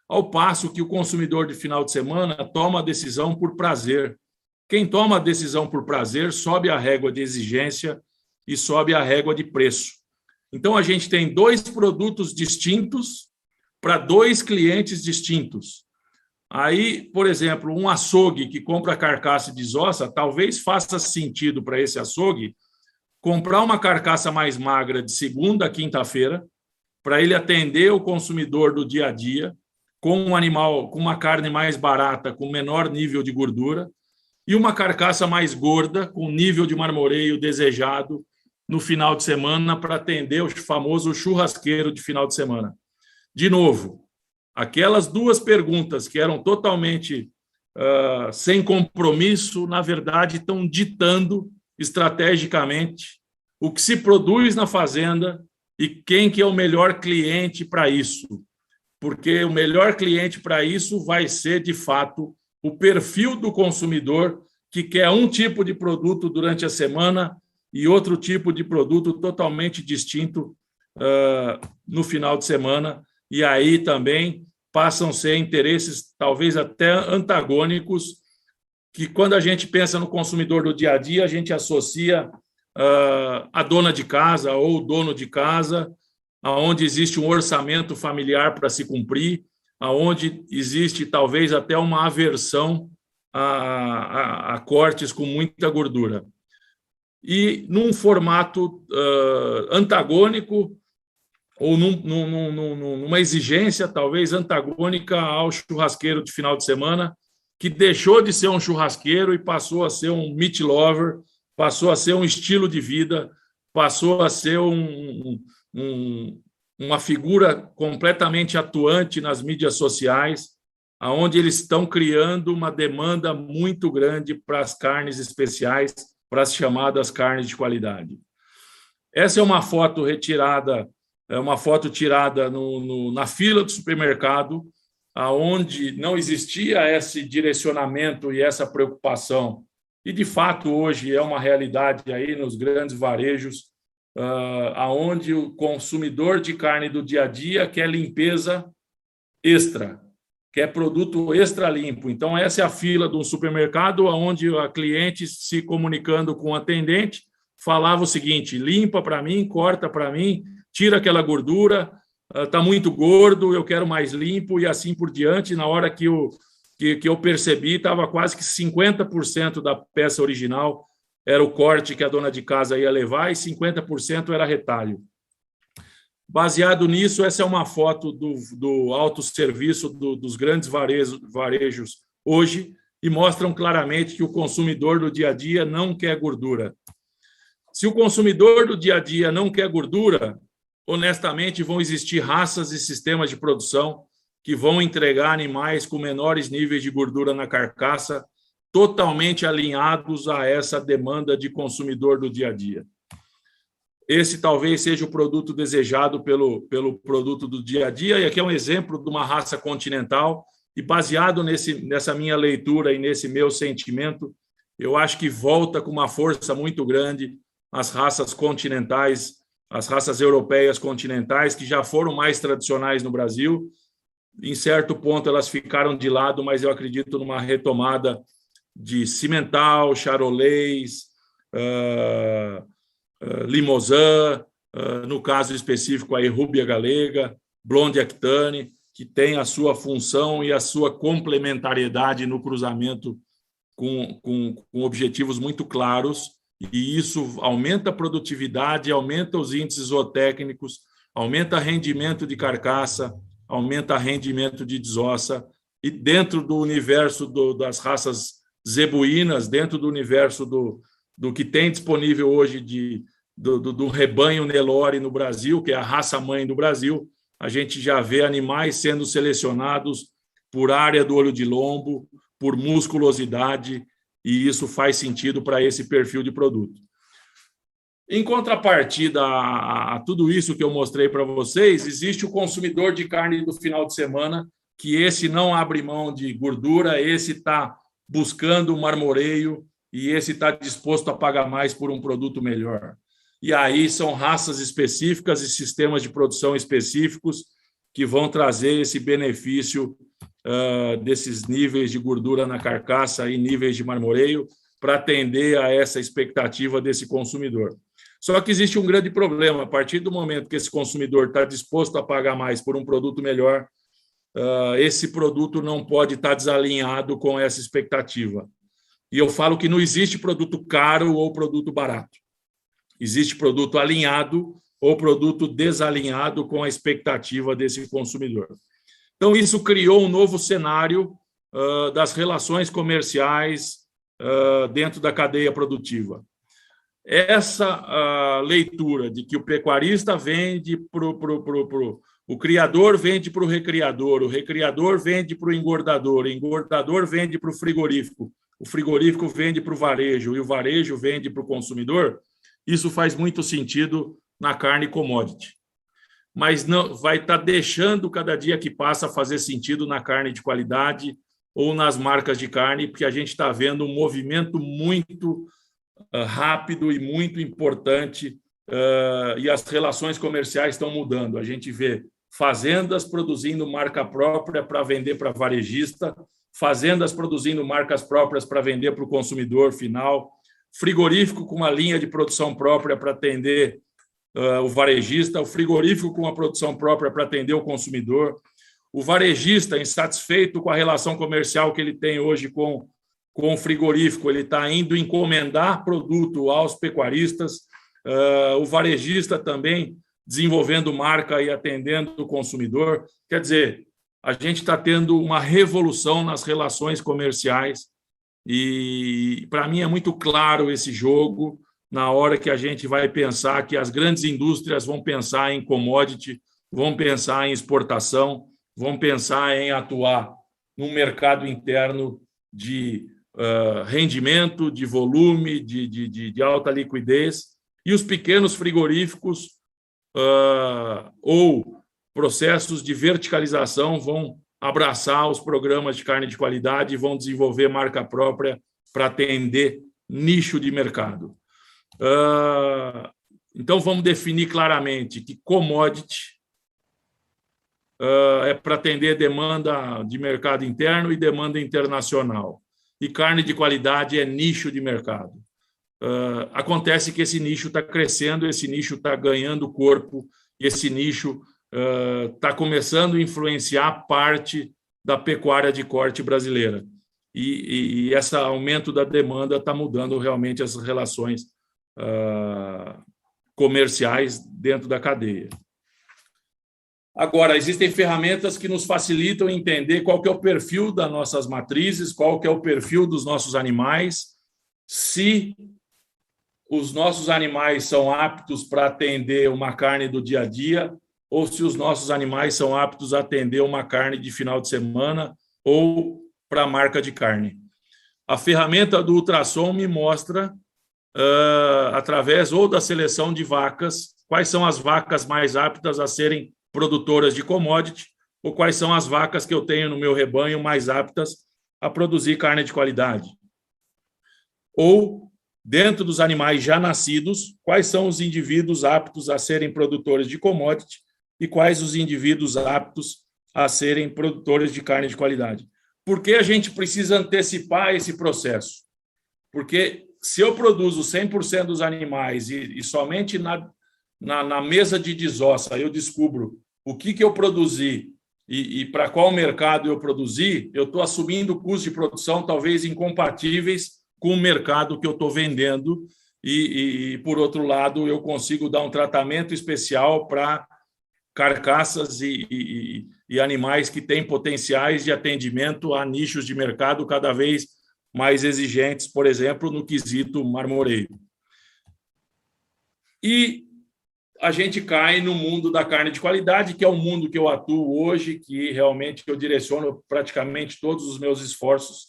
Speaker 2: Ao passo que o consumidor de final de semana toma a decisão por prazer. Quem toma a decisão por prazer sobe a régua de exigência e sobe a régua de preço. Então, a gente tem dois produtos distintos para dois clientes distintos. Aí, por exemplo, um açougue que compra carcaça e desossa, talvez faça sentido para esse açougue comprar uma carcaça mais magra de segunda a quinta-feira, para ele atender o consumidor do dia a dia, com um animal, com uma carne mais barata, com menor nível de gordura, e uma carcaça mais gorda, com nível de marmoreio desejado no final de semana, para atender o famoso churrasqueiro de final de semana. De novo, aquelas duas perguntas que eram totalmente sem compromisso, na verdade, estão ditando estrategicamente o que se produz na fazenda e quem que é o melhor cliente para isso. Porque o melhor cliente para isso vai ser, de fato, o perfil do consumidor que quer um tipo de produto durante a semana e outro tipo de produto totalmente distinto no final de semana. E aí também passam a ser interesses talvez até antagônicos, que quando a gente pensa no consumidor do dia a dia, a gente associa a dona de casa ou o dono de casa, onde existe um orçamento familiar para se cumprir, onde existe talvez até uma aversão a cortes com muita gordura. E num formato antagônico, ou numa exigência talvez antagônica ao churrasqueiro de final de semana, que deixou de ser um churrasqueiro e passou a ser um meat lover, passou a ser um estilo de vida, passou a ser uma figura completamente atuante nas mídias sociais, onde eles estão criando uma demanda muito grande para as carnes especiais, para as chamadas carnes de qualidade. Essa é uma foto retirada, tirada na fila do supermercado, aonde não existia esse direcionamento e essa preocupação. E, de fato, hoje é uma realidade aí nos grandes varejos, aonde o consumidor de carne do dia a dia quer limpeza extra, quer produto extra limpo. Então, essa é a fila de um supermercado onde a cliente, se comunicando com o atendente, falava o seguinte: limpa para mim, corta para mim, tira aquela gordura, está muito gordo, eu quero mais limpo, e assim por diante. Na hora que eu percebi, estava quase que 50% da peça original era o corte que a dona de casa ia levar e 50% era retalho. Baseado nisso, essa é uma foto do autosserviço dos grandes varejos hoje, e mostram claramente que o consumidor do dia a dia não quer gordura. Se o consumidor do dia a dia não quer gordura, honestamente, vão existir raças e sistemas de produção que vão entregar animais com menores níveis de gordura na carcaça, totalmente alinhados a essa demanda de consumidor do dia a dia. Esse talvez seja o produto desejado pelo produto do dia a dia, e aqui é um exemplo de uma raça continental, e baseado nessa minha leitura e nesse meu sentimento, eu acho que volta com uma força muito grande as raças continentais, as raças europeias continentais, que já foram mais tradicionais no Brasil. Em certo ponto elas ficaram de lado, mas eu acredito numa retomada de Cimental, Charolais, Limousin, no caso específico aí Rúbia Galega, Blonde Aquitaine, que tem a sua função e a sua complementariedade no cruzamento com objetivos muito claros, e isso aumenta a produtividade, aumenta os índices zootécnicos, aumenta rendimento de carcaça, aumenta rendimento de desossa, e dentro do universo das raças zebuínas, dentro do universo do que tem disponível hoje do rebanho Nelore no Brasil, que é a raça-mãe do Brasil, a gente já vê animais sendo selecionados por área do olho de lombo, por musculosidade, e isso faz sentido para esse perfil de produto. Em contrapartida a tudo isso que eu mostrei para vocês, existe o consumidor de carne do final de semana, que esse não abre mão de gordura, esse está buscando um marmoreio, e esse está disposto a pagar mais por um produto melhor. E aí são raças específicas e sistemas de produção específicos que vão trazer esse benefício desses níveis de gordura na carcaça e níveis de marmoreio para atender a essa expectativa desse consumidor. Só que existe um grande problema: a partir do momento que esse consumidor está disposto a pagar mais por um produto melhor, esse produto não pode estar desalinhado com essa expectativa. E eu falo que não existe produto caro ou produto barato. Existe produto alinhado ou produto desalinhado com a expectativa desse consumidor. Então, isso criou um novo cenário das relações comerciais dentro da cadeia produtiva. Essa leitura de que o pecuarista vende para o criador, vende para o recriador vende para o engordador vende para o frigorífico vende para o varejo e o varejo vende para o consumidor, isso faz muito sentido na carne commodity. Mas não vai estar deixando cada dia que passa fazer sentido na carne de qualidade ou nas marcas de carne, porque a gente está vendo um movimento muito rápido e muito importante, e as relações comerciais estão mudando. A gente vê fazendas produzindo marca própria para vender para varejista, fazendas produzindo marcas próprias para vender para o consumidor final, frigorífico com uma linha de produção própria para atender o varejista, o frigorífico com uma produção própria para atender o consumidor, o varejista insatisfeito com a relação comercial que ele tem hoje com o frigorífico, ele está indo encomendar produto aos pecuaristas, o varejista também desenvolvendo marca e atendendo o consumidor. Quer dizer, a gente está tendo uma revolução nas relações comerciais, e para mim é muito claro esse jogo na hora que a gente vai pensar que as grandes indústrias vão pensar em commodity, vão pensar em exportação, vão pensar em atuar num mercado interno de rendimento, de volume, de alta liquidez, e os pequenos frigoríficos ou processos de verticalização vão abraçar os programas de carne de qualidade e vão desenvolver marca própria para atender nicho de mercado. Então, vamos definir claramente que commodity é para atender demanda de mercado interno e demanda internacional. E carne de qualidade é nicho de mercado. Acontece que esse nicho está crescendo, esse nicho está ganhando corpo, e esse nicho está começando a influenciar parte da pecuária de corte brasileira. E esse aumento da demanda está mudando realmente as relações comerciais dentro da cadeia. Agora, existem ferramentas que nos facilitam entender qual que é o perfil das nossas matrizes, qual que é o perfil dos nossos animais, se os nossos animais são aptos para atender uma carne do dia a dia, ou se os nossos animais são aptos a atender uma carne de final de semana ou para a marca de carne. A ferramenta do ultrassom me mostra, através ou da seleção de vacas, quais são as vacas mais aptas a serem produtoras de commodity, ou quais são as vacas que eu tenho no meu rebanho mais aptas a produzir carne de qualidade. Ou, dentro dos animais já nascidos, quais são os indivíduos aptos a serem produtores de commodity e quais os indivíduos aptos a serem produtores de carne de qualidade. Por que a gente precisa antecipar esse processo? Porque se eu produzo 100% dos animais e somente na mesa de desossa eu descubro o que eu produzi e para qual mercado eu produzi, eu estou assumindo custos de produção talvez incompatíveis com o mercado que eu estou vendendo e, por outro lado, eu consigo dar um tratamento especial para carcaças e animais que têm potenciais de atendimento a nichos de mercado cada vez mais exigentes, por exemplo, no quesito marmoreio. E a gente cai no mundo da carne de qualidade, que é o mundo que eu atuo hoje, que realmente eu direciono praticamente todos os meus esforços,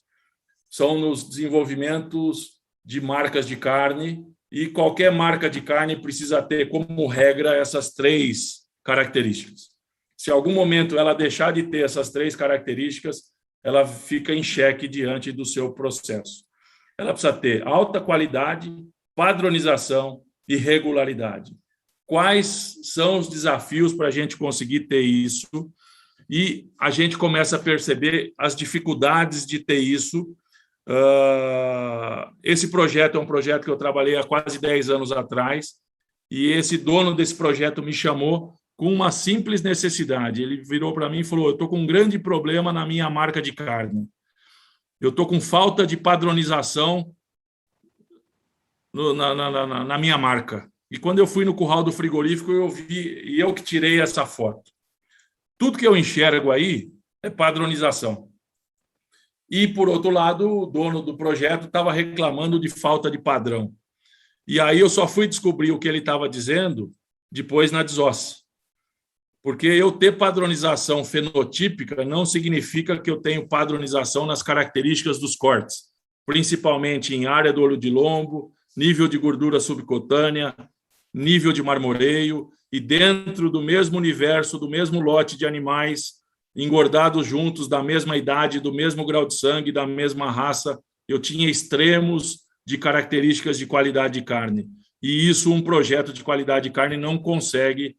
Speaker 2: são nos desenvolvimentos de marcas de carne, e qualquer marca de carne precisa ter, como regra, essas 3 características. Se em algum momento ela deixar de ter essas 3 características, ela fica em xeque diante do seu processo. Ela precisa ter alta qualidade, padronização e regularidade. Quais são os desafios para a gente conseguir ter isso? E a gente começa a perceber as dificuldades de ter isso. Esse projeto é um projeto que eu trabalhei há quase 10 anos atrás, e esse dono desse projeto me chamou com uma simples necessidade. Ele virou para mim e falou: eu estou com um grande problema na minha marca de carne. Eu estou com falta de padronização na minha marca. E quando eu fui no curral do frigorífico, eu vi, e eu que tirei essa foto. Tudo que eu enxergo aí é padronização. E, por outro lado, o dono do projeto estava reclamando de falta de padrão. E aí eu só fui descobrir o que ele estava dizendo depois na desossa. Porque eu ter padronização fenotípica não significa que eu tenho padronização nas características dos cortes, principalmente em área do olho de lombo, nível de gordura subcutânea, nível de marmoreio, e dentro do mesmo universo, do mesmo lote de animais, engordados juntos, da mesma idade, do mesmo grau de sangue, da mesma raça, eu tinha extremos de características de qualidade de carne. E isso um projeto de qualidade de carne não consegue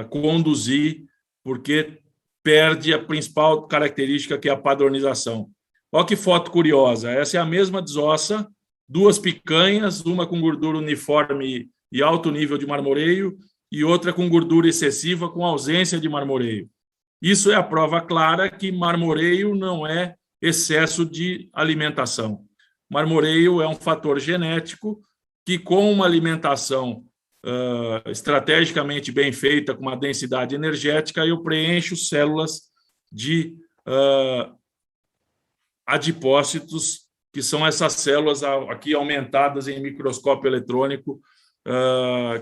Speaker 2: conduzir, porque perde a principal característica, que é a padronização. Olha que foto curiosa, essa é a mesma desossa, 2 picanhas, uma com gordura uniforme e alto nível de marmoreio, e outra com gordura excessiva com ausência de marmoreio. Isso é a prova clara que marmoreio não é excesso de alimentação. Marmoreio é um fator genético que, com uma alimentação estrategicamente bem feita, com uma densidade energética, eu preencho células de adipócitos, que são essas células aqui aumentadas em microscópio eletrônico,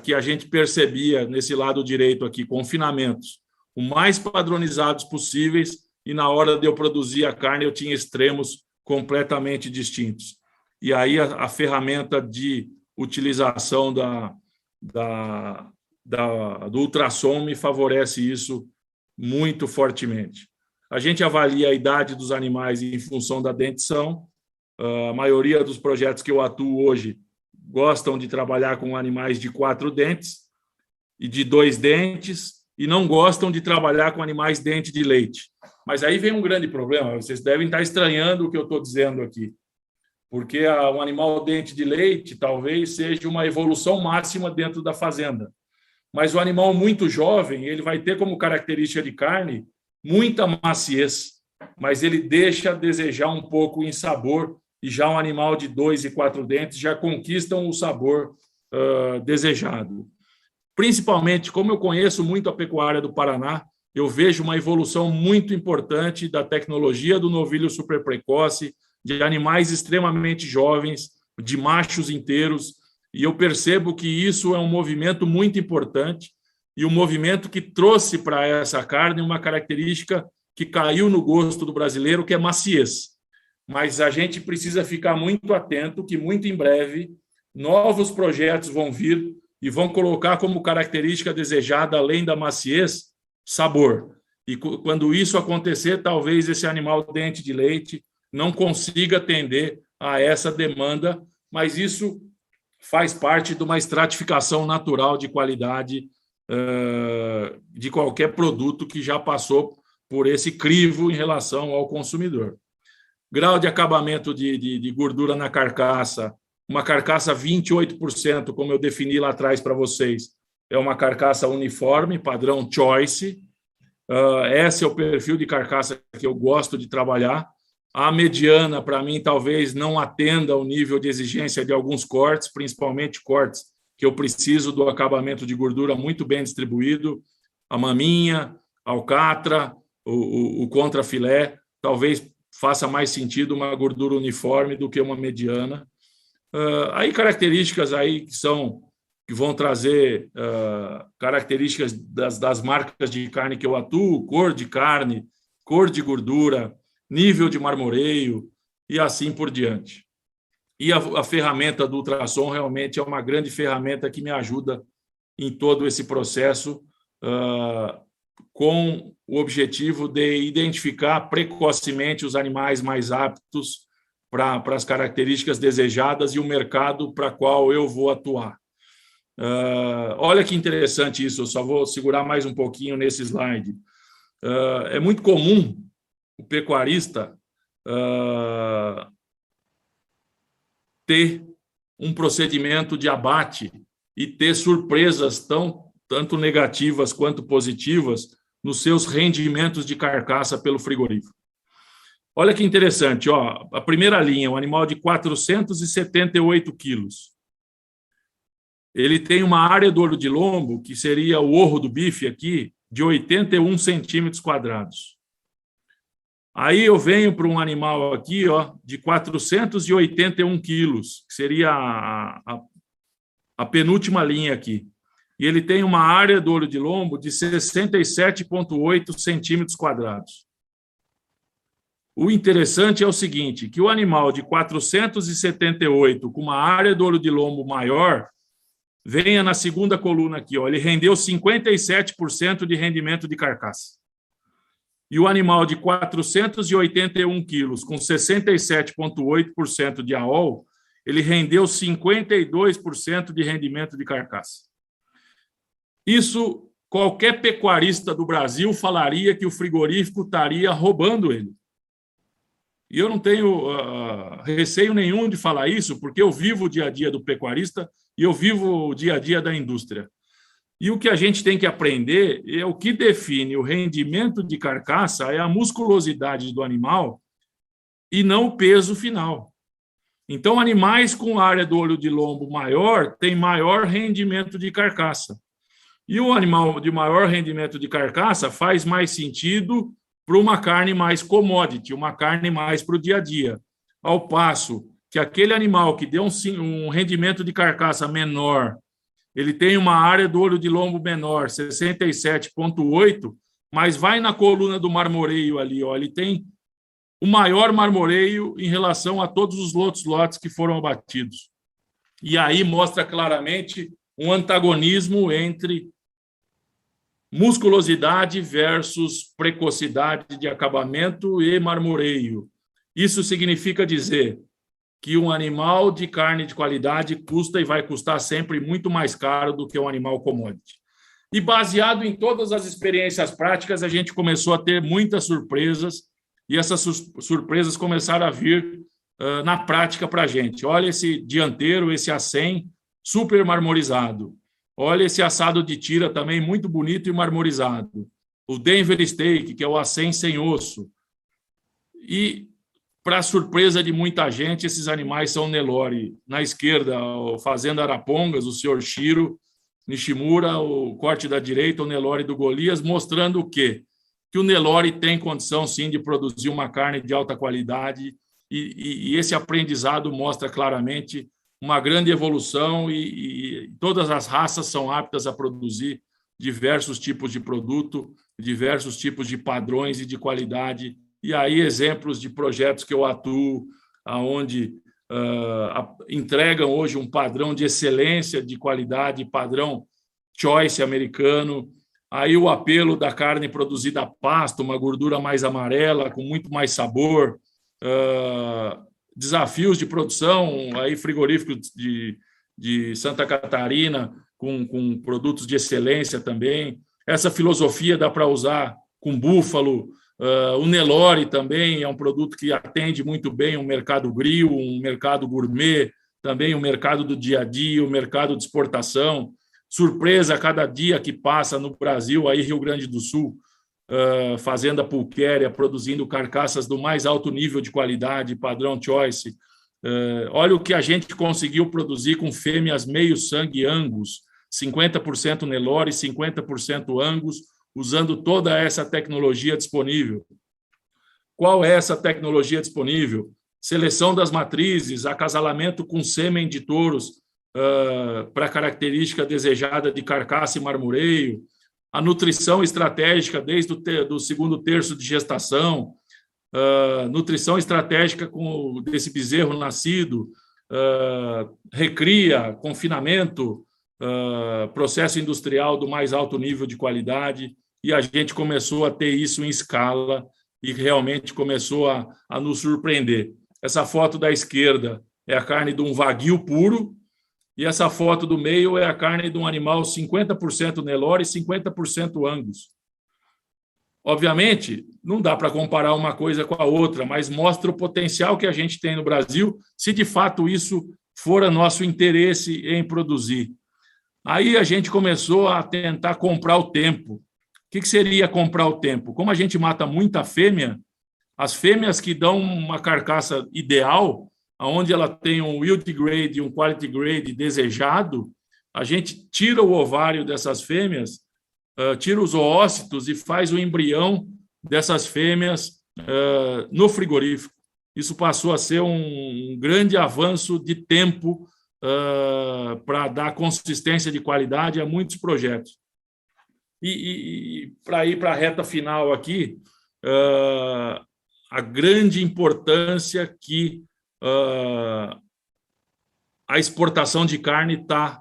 Speaker 2: que a gente percebia nesse lado direito aqui, confinamentos, o mais padronizados possíveis, e na hora de eu produzir a carne eu tinha extremos completamente distintos. E aí a ferramenta de utilização do ultrassom me favorece isso muito fortemente. A gente avalia a idade dos animais em função da dentição. A maioria dos projetos que eu atuo hoje gostam de trabalhar com animais de 4 dentes e de 2 dentes, e não gostam de trabalhar com animais dente de leite. Mas aí vem um grande problema, vocês devem estar estranhando o que eu estou dizendo aqui, porque um animal dente de leite talvez seja uma evolução máxima dentro da fazenda. Mas o animal muito jovem, ele vai ter como característica de carne muita maciez, mas ele deixa a desejar um pouco em sabor, e já um animal de 2 e 4 dentes já conquistam o sabor desejado. Principalmente, como eu conheço muito a pecuária do Paraná, eu vejo uma evolução muito importante da tecnologia do novilho super precoce, de animais extremamente jovens, de machos inteiros, e eu percebo que isso é um movimento muito importante e um movimento que trouxe para essa carne uma característica que caiu no gosto do brasileiro, que é maciez. Mas a gente precisa ficar muito atento que, muito em breve, novos projetos vão vir e vão colocar como característica desejada, além da maciez, sabor. E quando isso acontecer, talvez esse animal dente de leite não consiga atender a essa demanda, mas isso faz parte de uma estratificação natural de qualidade de qualquer produto que já passou por esse crivo em relação ao consumidor. Grau de acabamento de gordura na carcaça, uma carcaça 28%, como eu defini lá atrás para vocês, é uma carcaça uniforme, padrão Choice. Esse é o perfil de carcaça que eu gosto de trabalhar. A mediana, para mim, talvez não atenda ao nível de exigência de alguns cortes, principalmente cortes que eu preciso do acabamento de gordura muito bem distribuído. A maminha, a alcatra, o contrafilé, talvez faça mais sentido uma gordura uniforme do que uma mediana. Aí características aí que vão trazer características das marcas de carne que eu atuo, cor de carne, cor de gordura, nível de marmoreio e assim por diante. E a ferramenta do ultrassom realmente é uma grande ferramenta que me ajuda em todo esse processo, com o objetivo de identificar precocemente os animais mais aptos para as características desejadas e o mercado para qual eu vou atuar. Olha que interessante isso, eu só vou segurar mais um pouquinho nesse slide. É muito comum o pecuarista ter um procedimento de abate e ter surpresas tanto negativas quanto positivas nos seus rendimentos de carcaça pelo frigorífico. Olha que interessante, ó, a primeira linha, um animal de 478 quilos. Ele tem uma área do olho de lombo, que seria o orro do bife aqui, de 81 centímetros quadrados. Aí eu venho para um animal aqui, ó, de 481 quilos, que seria a penúltima linha aqui. E ele tem uma área do olho de lombo de 67,8 centímetros quadrados. O interessante é o seguinte, que o animal de 478, com uma área do olho de lombo maior, venha na segunda coluna aqui, ó, ele rendeu 57% de rendimento de carcaça. E o animal de 481 quilos, com 67,8% de AOL, ele rendeu 52% de rendimento de carcaça. Isso, qualquer pecuarista do Brasil falaria que o frigorífico estaria roubando ele. E eu não tenho receio nenhum de falar isso, porque eu vivo o dia a dia do pecuarista e eu vivo o dia a dia da indústria. E o que a gente tem que aprender é o que define o rendimento de carcaça é a musculosidade do animal e não o peso final. Então, animais com área do olho de lombo maior têm maior rendimento de carcaça. E o animal de maior rendimento de carcaça faz mais sentido para uma carne mais commodity, uma carne mais para o dia a dia. Ao passo que aquele animal que deu um rendimento de carcaça menor, ele tem uma área do olho de lombo menor, 67,8, mas vai na coluna do marmoreio ali, ó, ele tem o maior marmoreio em relação a todos os outros lotes que foram abatidos. E aí mostra claramente um antagonismo entre musculosidade versus precocidade de acabamento e marmoreio. Isso significa dizer que um animal de carne de qualidade custa e vai custar sempre muito mais caro do que um animal commodity. E baseado em todas as experiências práticas, a gente começou a ter muitas surpresas, e essas surpresas começaram a vir na prática para a gente. Olha esse dianteiro, esse A100 super marmorizado. Olha esse assado de tira também muito bonito e marmorizado. O Denver Steak, que é o A100 sem osso. E, para surpresa de muita gente, esses animais são Nelore. Na esquerda, o Fazenda Arapongas, o senhor Shiro Nishimura, o corte da direita, o Nelore do Golias, mostrando o quê? Que o Nelore tem condição, sim, de produzir uma carne de alta qualidade, e esse aprendizado mostra claramente uma grande evolução, e todas as raças são aptas a produzir diversos tipos de produto, diversos tipos de padrões e de qualidade. E aí exemplos de projetos que eu atuo, onde entregam hoje um padrão de excelência, de qualidade, padrão choice americano. Aí o apelo da carne produzida a pasto, uma gordura mais amarela, com muito mais sabor. Desafios de produção, aí frigoríficos de Santa Catarina, com produtos de excelência também. Essa filosofia dá para usar com búfalo. O Nelore também é um produto que atende muito bem um mercado grill, um mercado gourmet, também um mercado do dia a dia, um mercado de exportação. Surpresa a cada dia que passa no Brasil, aí Rio Grande do Sul, Fazenda Pulquéria, produzindo carcaças do mais alto nível de qualidade, padrão choice. Olha o que a gente conseguiu produzir com fêmeas meio sangue Angus, 50% Nelore, 50% Angus, usando toda essa tecnologia disponível. Qual é essa tecnologia disponível? Seleção das matrizes, acasalamento com sêmen de touros para a característica desejada de carcaça e marmoreio, a nutrição estratégica desde o segundo terço de gestação, nutrição estratégica desse bezerro nascido, recria, confinamento, processo industrial do mais alto nível de qualidade, e a gente começou a ter isso em escala e realmente começou a nos surpreender. Essa foto da esquerda é a carne de um Wagyu puro, e essa foto do meio é a carne de um animal 50% Nelore e 50% Angus. Obviamente, não dá para comparar uma coisa com a outra, mas mostra o potencial que a gente tem no Brasil, se de fato isso for nosso interesse em produzir. Aí a gente começou a tentar comprar o tempo. O que seria comprar o tempo? Como a gente mata muita fêmea, as fêmeas que dão uma carcaça ideal, onde ela tem um yield grade e um quality grade desejado, a gente tira o ovário dessas fêmeas, tira os oócitos e faz o embrião dessas fêmeas no frigorífico. Isso passou a ser um grande avanço de tempo para dar consistência de qualidade a muitos projetos. E para ir para a reta final aqui, a grande importância que a exportação de carne está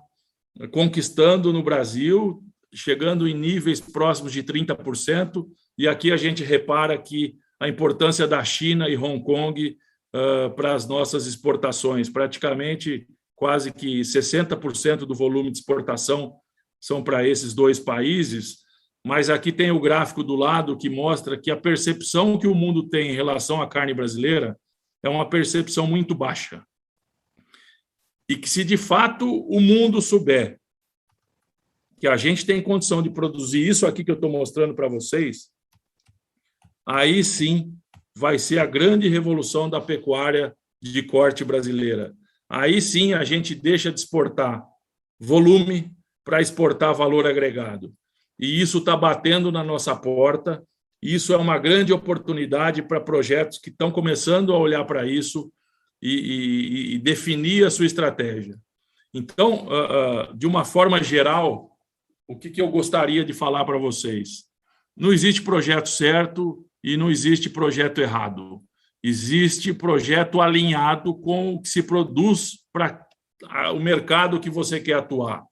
Speaker 2: conquistando no Brasil, chegando em níveis próximos de 30%, e aqui a gente repara que a importância da China e Hong Kong para as nossas exportações, praticamente quase que 60% do volume de exportação são para esses dois países, mas aqui tem o gráfico do lado que mostra que a percepção que o mundo tem em relação à carne brasileira é uma percepção muito baixa. E que, se de fato o mundo souber que a gente tem condição de produzir isso aqui que eu estou mostrando para vocês, aí sim vai ser a grande revolução da pecuária de corte brasileira. Aí sim a gente deixa de exportar volume para exportar valor agregado. E isso está batendo na nossa porta. Isso é uma grande oportunidade para projetos que estão começando a olhar para isso e definir a sua estratégia. Então, de uma forma geral, o que eu gostaria de falar para vocês? Não existe projeto certo e não existe projeto errado. Existe projeto alinhado com o que se produz para o mercado que você quer atuar.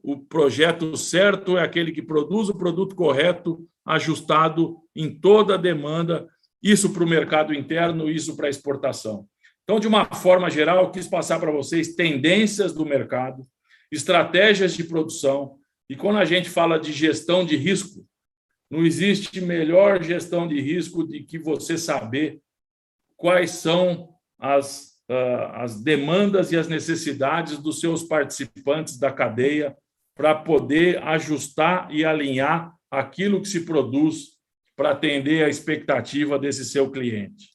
Speaker 2: o projeto certo é aquele que produz o produto correto, ajustado em toda a demanda, isso para o mercado interno, isso para a exportação. Então, de uma forma geral, eu quis passar para vocês tendências do mercado, estratégias de produção, e quando a gente fala de gestão de risco, não existe melhor gestão de risco do que você saber quais são as demandas e as necessidades dos seus participantes da cadeia para poder ajustar e alinhar aquilo que se produz para atender a expectativa desse seu cliente.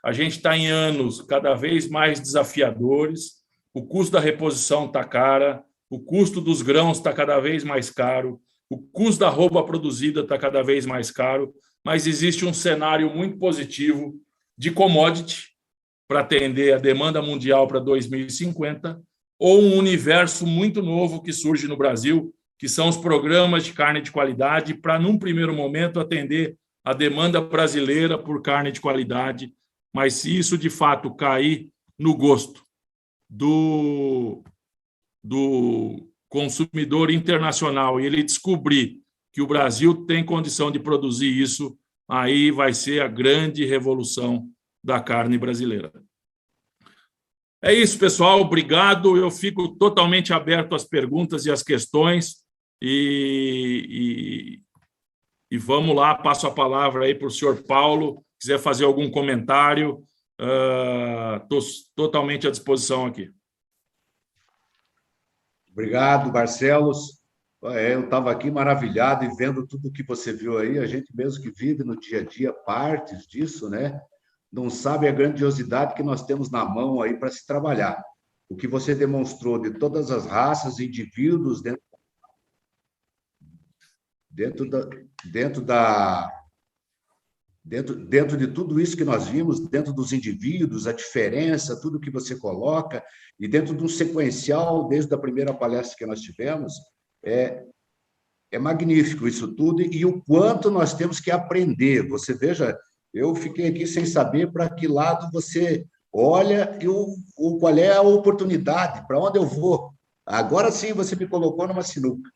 Speaker 2: A gente está em anos cada vez mais desafiadores, o custo da reposição está cara, o custo dos grãos está cada vez mais caro, o custo da roupa produzida está cada vez mais caro, mas existe um cenário muito positivo de commodity para atender a demanda mundial para 2050, ou um universo muito novo que surge no Brasil, que são os programas de carne de qualidade, para, num primeiro momento, atender a demanda brasileira por carne de qualidade, mas se isso, de fato, cair no gosto do consumidor internacional e ele descobrir que o Brasil tem condição de produzir isso, aí vai ser a grande revolução da carne brasileira. É isso, pessoal. Obrigado. Eu fico totalmente aberto às perguntas e às questões e vamos lá, passo a palavra aí para o senhor Paulo. Quiser fazer algum comentário, estou totalmente à disposição aqui.
Speaker 1: Obrigado, Barcelos. Eu estava aqui maravilhado e vendo tudo que você viu aí, a gente mesmo que vive no dia a dia partes disso, né? Não sabe a grandiosidade que nós temos na mão aí para se trabalhar. O que você demonstrou de todas as raças, indivíduos dentro de tudo isso que nós vimos, dentro dos indivíduos, a diferença, tudo que você coloca, e dentro de um sequencial, desde a primeira palestra que nós tivemos, é magnífico isso tudo, e o quanto nós temos que aprender. Você veja, eu fiquei aqui sem saber para que lado você olha e qual é a oportunidade, para onde eu vou. Agora sim você me colocou numa sinuca,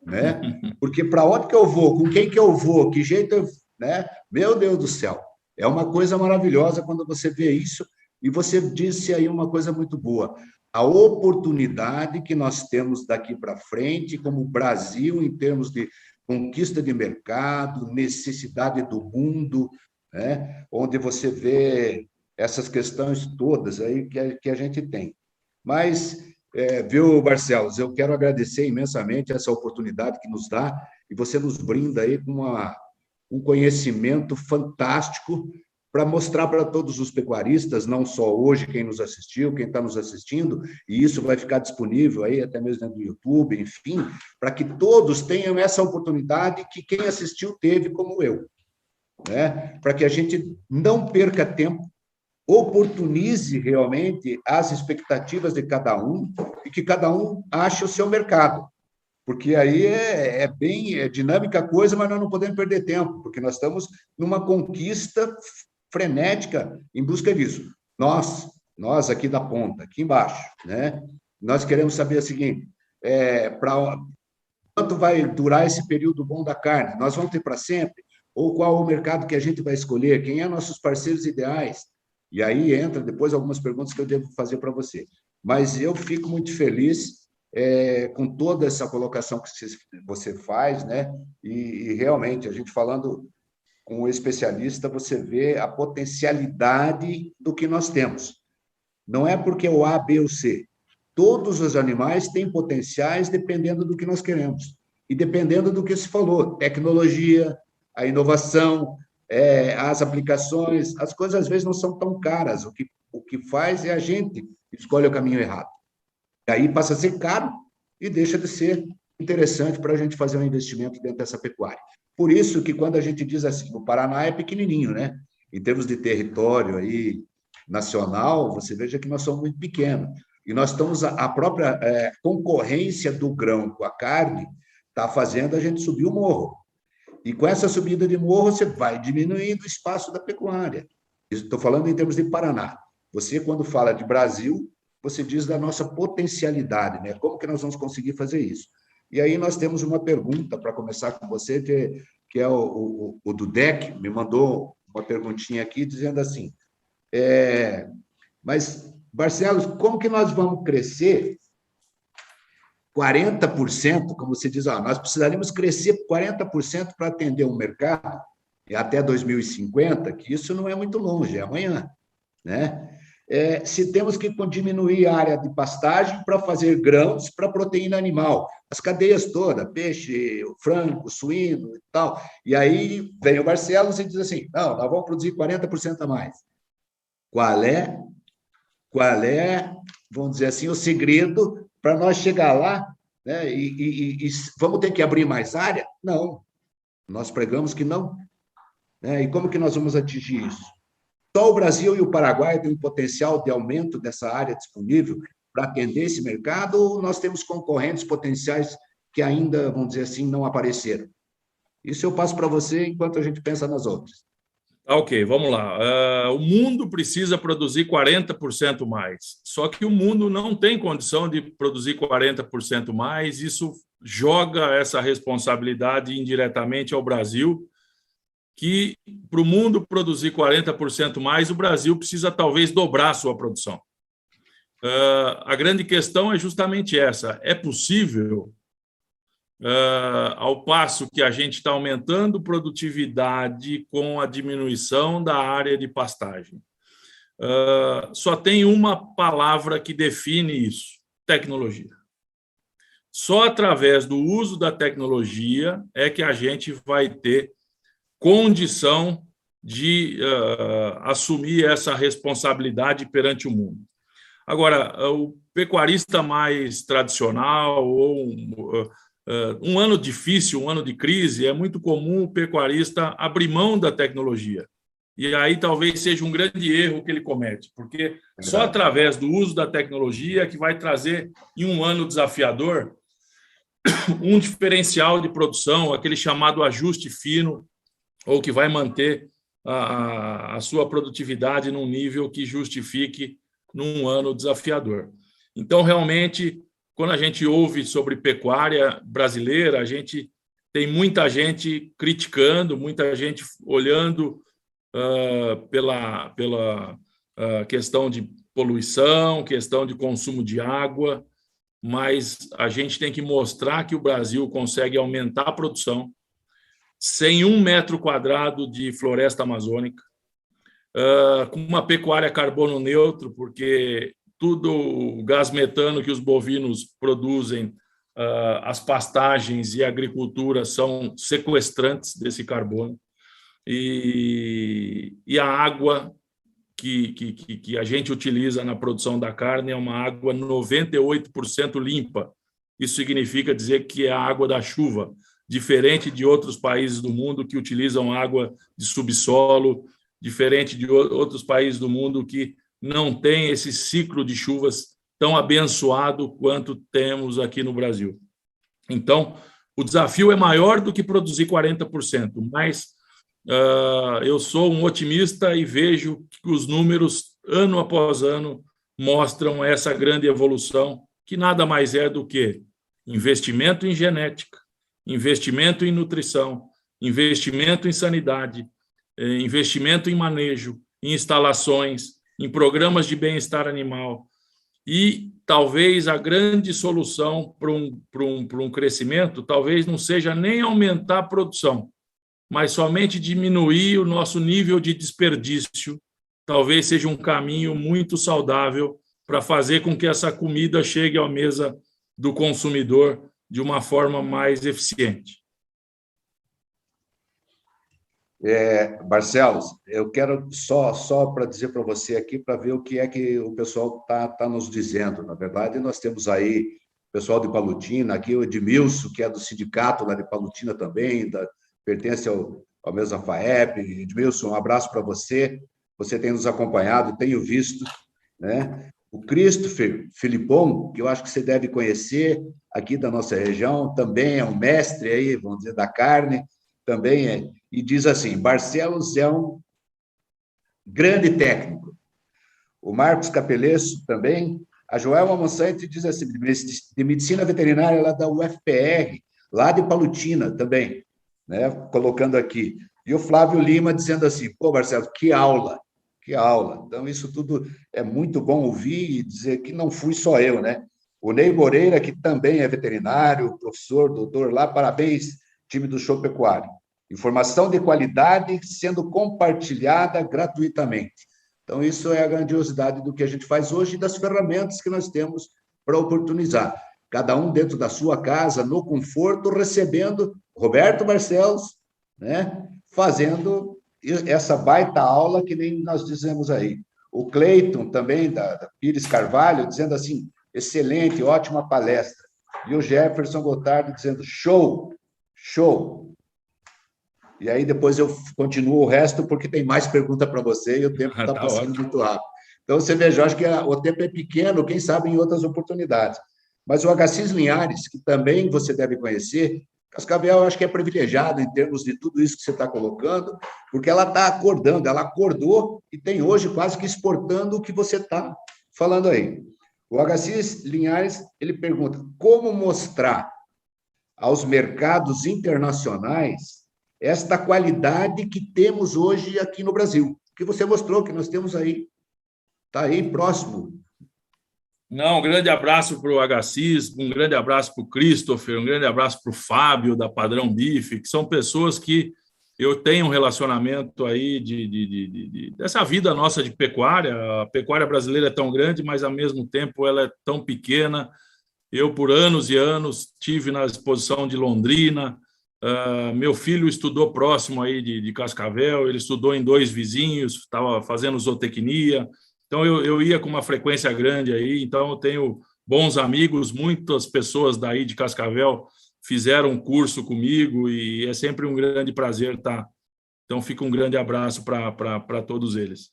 Speaker 1: né? Porque para onde que eu vou, com quem que eu vou, que jeito eu... Né? Meu Deus do céu, é uma coisa maravilhosa quando você vê isso, e você disse aí uma coisa muito boa, a oportunidade que nós temos daqui para frente, como Brasil, em termos de conquista de mercado, necessidade do mundo, né? Onde você vê essas questões todas aí que a gente tem. Mas, viu, Barcelos, eu quero agradecer imensamente essa oportunidade que nos dá, e você nos brinda aí com um conhecimento fantástico para mostrar para todos os pecuaristas, não só hoje quem nos assistiu, quem está nos assistindo, e isso vai ficar disponível aí até mesmo dentro do YouTube, enfim, para que todos tenham essa oportunidade que quem assistiu teve como eu, né? Para que a gente não perca tempo, oportunize realmente as expectativas de cada um e que cada um ache o seu mercado. Porque aí é bem dinâmica a coisa, mas nós não podemos perder tempo, porque nós estamos numa conquista frenética em busca disso. Nós aqui da ponta, aqui embaixo, né? Nós queremos saber o seguinte, quanto vai durar esse período bom da carne? Nós vamos ter para sempre? Ou qual o mercado que a gente vai escolher? Quem é nossos parceiros ideais? E aí entra depois algumas perguntas que eu devo fazer para você. Mas eu fico muito feliz com toda essa colocação que você faz, né? E realmente, a gente falando com o especialista, você vê a potencialidade do que nós temos. Não é porque é o A, B ou C. Todos os animais têm potenciais dependendo do que nós queremos. E dependendo do que se falou, tecnologia, a inovação, as aplicações, as coisas às vezes não são tão caras. O que faz é a gente escolhe o caminho errado. Aí passa a ser caro e deixa de ser interessante para a gente fazer um investimento dentro dessa pecuária. Por isso que quando a gente diz assim, o Paraná é pequenininho, né? Em termos de território aí nacional, você veja que nós somos muito pequenos. E nós estamos, a própria concorrência do grão com a carne está fazendo a gente subir o morro. E com essa subida de morro, você vai diminuindo o espaço da pecuária. Estou falando em termos de Paraná. Você, quando fala de Brasil, você diz da nossa potencialidade, né? Como que nós vamos conseguir fazer isso? E aí nós temos uma pergunta para começar com você, que é o Dudek, me mandou uma perguntinha aqui dizendo assim, mas, Barcelos, como que nós vamos crescer 40%, como você diz, nós precisaríamos crescer 40% para atender um mercado até 2050, que isso não é muito longe, é amanhã, né? Se temos que diminuir a área de pastagem para fazer grãos para proteína animal, as cadeias todas, peixe, frango, suíno e tal. E aí vem o Barcelos e diz assim, não, nós vamos produzir 40% a mais. Qual é, vamos dizer assim, o segredo para nós chegar lá, né? E vamos ter que abrir mais área? Não, nós pregamos que não. Né? E como que nós vamos atingir isso? Só o Brasil e o Paraguai têm um potencial de aumento dessa área disponível para atender esse mercado, ou nós temos concorrentes potenciais que ainda, vamos dizer assim, não apareceram? Isso eu passo para você enquanto a gente pensa nas outras.
Speaker 2: Ok, vamos lá. O mundo precisa produzir 40% mais, só que o mundo não tem condição de produzir 40% mais, isso joga essa responsabilidade indiretamente ao Brasil, que para o mundo produzir 40% mais, o Brasil precisa talvez dobrar a sua produção. A grande questão é justamente essa: é possível, ao passo que a gente está aumentando produtividade com a diminuição da área de pastagem? Só tem uma palavra que define isso: tecnologia. Só através do uso da tecnologia é que a gente vai ter condição de assumir essa responsabilidade perante o mundo. Agora, o pecuarista mais tradicional, ou um ano difícil, um ano de crise, é muito comum o pecuarista abrir mão da tecnologia. E aí talvez seja um grande erro que ele comete, porque só através do uso da tecnologia que vai trazer, em um ano desafiador, um diferencial de produção, aquele chamado ajuste fino, ou que vai manter a sua produtividade num nível que justifique num ano desafiador. Então, realmente, quando a gente ouve sobre pecuária brasileira, a gente tem muita gente criticando, muita gente olhando pela questão de poluição, questão de consumo de água, mas a gente tem que mostrar que o Brasil consegue aumentar a produção sem 1 metro quadrado de floresta amazônica, com uma pecuária carbono neutro, porque tudo o gás metano que os bovinos produzem, as pastagens e a agricultura são sequestrantes desse carbono, e a água que a gente utiliza na produção da carne é uma água 98% limpa. Isso significa dizer que é a água da chuva, diferente de outros países do mundo que utilizam água de subsolo, diferente de outros países do mundo que não têm esse ciclo de chuvas tão abençoado quanto temos aqui no Brasil. Então, o desafio é maior do que produzir 40%, mas eu sou um otimista e vejo que os números, ano após ano, mostram essa grande evolução, que nada mais é do que investimento em genética, investimento em nutrição, investimento em sanidade, investimento em manejo, em instalações, em programas de bem-estar animal. E talvez a grande solução para um crescimento talvez não seja nem aumentar a produção, mas somente diminuir o nosso nível de desperdício. Talvez seja um caminho muito saudável para fazer com que essa comida chegue à mesa do consumidor de uma forma mais eficiente.
Speaker 1: Barcelos, eu quero só para dizer para você aqui, para ver o que é que o pessoal tá nos dizendo. Na verdade, nós temos aí o pessoal de Palutina, aqui o Edmilson, que é do sindicato lá de Palutina também, pertence ao mesmo FAEP. Edmilson, um abraço para você. Você tem nos acompanhado, tenho visto, né? O Christopher Filipon, que eu acho que você deve conhecer, aqui da nossa região, também é um mestre aí, vamos dizer, da carne, também é, e diz assim: Barcelos é um grande técnico. O Marcos Capelesso também, A Joelma Monsante diz assim, de medicina veterinária lá da UFPR, lá de Palutina também, né? Colocando aqui. E o Flávio Lima dizendo assim, pô, Marcelo, que aula, que aula. Então, isso tudo é muito bom ouvir e dizer que não fui só eu, né? O Ney Moreira, que também é veterinário, professor, doutor lá, parabéns, time do Show Pecuário. Informação de qualidade sendo compartilhada gratuitamente. Então, isso é a grandiosidade do que a gente faz hoje e das ferramentas que nós temos para oportunizar. Cada um dentro da sua casa, no conforto, recebendo Roberto Barcelos, né, fazendo essa baita aula que nem nós dizemos aí. O Cleiton, também, da Pires Carvalho, dizendo assim, excelente, ótima palestra. E o Jefferson Gotardo dizendo, show, show. E aí depois eu continuo o resto, porque tem mais pergunta para você e o tempo está passando ótimo. Muito rápido. Então, você veja, eu acho que o tempo é pequeno, quem sabe em outras oportunidades. Mas o Agassiz Linhares, que também você deve conhecer, Cascavel, eu acho que é privilegiado em termos de tudo isso que você está colocando, porque ela está acordando, ela acordou e tem hoje quase que exportando o que você está falando aí. O Agassiz Linhares, ele pergunta, como mostrar aos mercados internacionais esta qualidade que temos hoje aqui no Brasil, que você mostrou, que nós temos aí, está aí próximo.
Speaker 2: Não, um grande abraço para o Agassiz, um grande abraço para o Christopher, um grande abraço para o Fábio, da Padrão Bife, que são pessoas que eu tenho um relacionamento aí dessa vida nossa de pecuária. A pecuária brasileira é tão grande, mas, ao mesmo tempo, ela é tão pequena. Eu, por anos e anos, tive na exposição de Londrina. Meu filho estudou próximo aí de Cascavel, ele estudou em 2 vizinhos, estava fazendo zootecnia. Então, eu ia com uma frequência grande aí. Então, eu tenho bons amigos, muitas pessoas daí de Cascavel fizeram um curso comigo e é sempre um grande prazer estar. Então, fica um grande abraço para todos eles.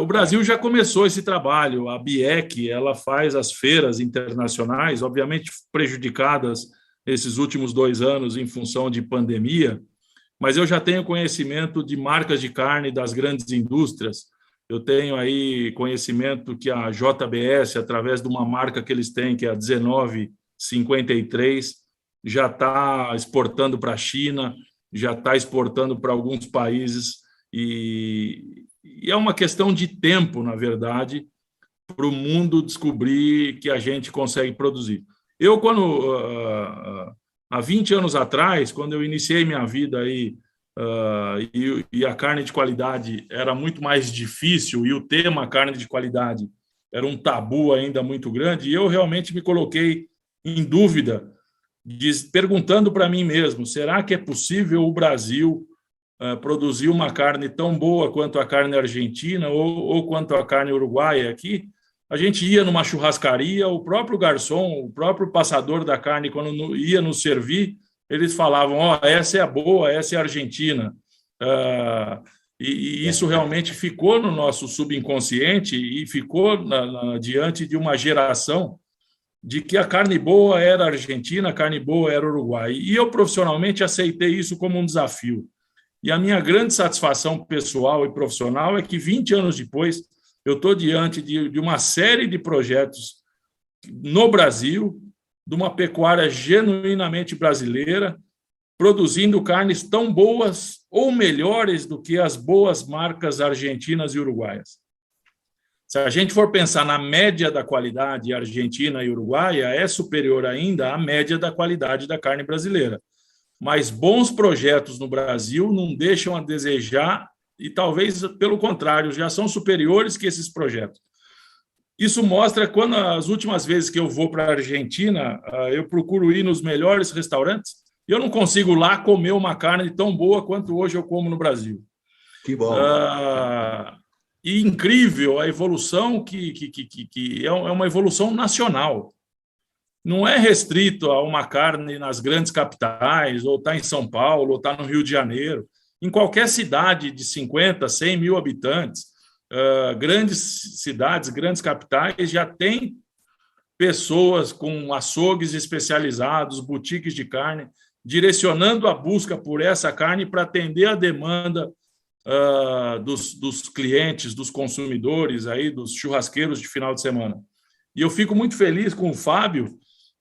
Speaker 2: O Brasil já começou esse trabalho. A BIEC, ela faz as feiras internacionais, obviamente prejudicadas esses últimos 2 anos em função de pandemia, mas eu já tenho conhecimento de marcas de carne das grandes indústrias. Eu tenho aí conhecimento que a JBS, através de uma marca que eles têm, que é a 1953, já está exportando para a China, já está exportando para alguns países, e é uma questão de tempo, na verdade, para o mundo descobrir que a gente consegue produzir. Eu, há 20 anos atrás, quando eu iniciei minha vida aí, e a carne de qualidade era muito mais difícil, e o tema carne de qualidade era um tabu ainda muito grande, e eu realmente me coloquei em dúvida, perguntando para mim mesmo, será que é possível o Brasil produzir uma carne tão boa quanto a carne argentina ou quanto a carne uruguaia aqui? A gente ia numa churrascaria, o próprio garçom, o próprio passador da carne, quando ia nos servir, eles falavam, essa é a boa, essa é a argentina. E isso realmente ficou no nosso subconsciente e ficou diante de uma geração de que a carne boa era argentina, a carne boa era uruguaia. E eu, profissionalmente, aceitei isso como um desafio. E a minha grande satisfação pessoal e profissional é que, 20 anos depois, eu estou diante de uma série de projetos no Brasil, de uma pecuária genuinamente brasileira, produzindo carnes tão boas ou melhores do que as boas marcas argentinas e uruguaias. Se a gente for pensar na média da qualidade argentina e uruguaia, é superior ainda à média da qualidade da carne brasileira. Mas bons projetos no Brasil não deixam a desejar e talvez, pelo contrário, já são superiores que esses projetos. Isso mostra quando, as últimas vezes que eu vou para a Argentina, eu procuro ir nos melhores restaurantes e eu não consigo lá comer uma carne tão boa quanto hoje eu como no Brasil.
Speaker 1: Que bom.
Speaker 2: E incrível a evolução que é uma evolução nacional. Não é restrito a uma carne nas grandes capitais, ou está em São Paulo, ou está no Rio de Janeiro. Em qualquer cidade de 50, 100 mil habitantes, grandes cidades, grandes capitais, já tem pessoas com açougues especializados, boutiques de carne, direcionando a busca por essa carne para atender a demanda dos clientes, dos consumidores, aí, dos churrasqueiros de final de semana. E eu fico muito feliz com o Fábio,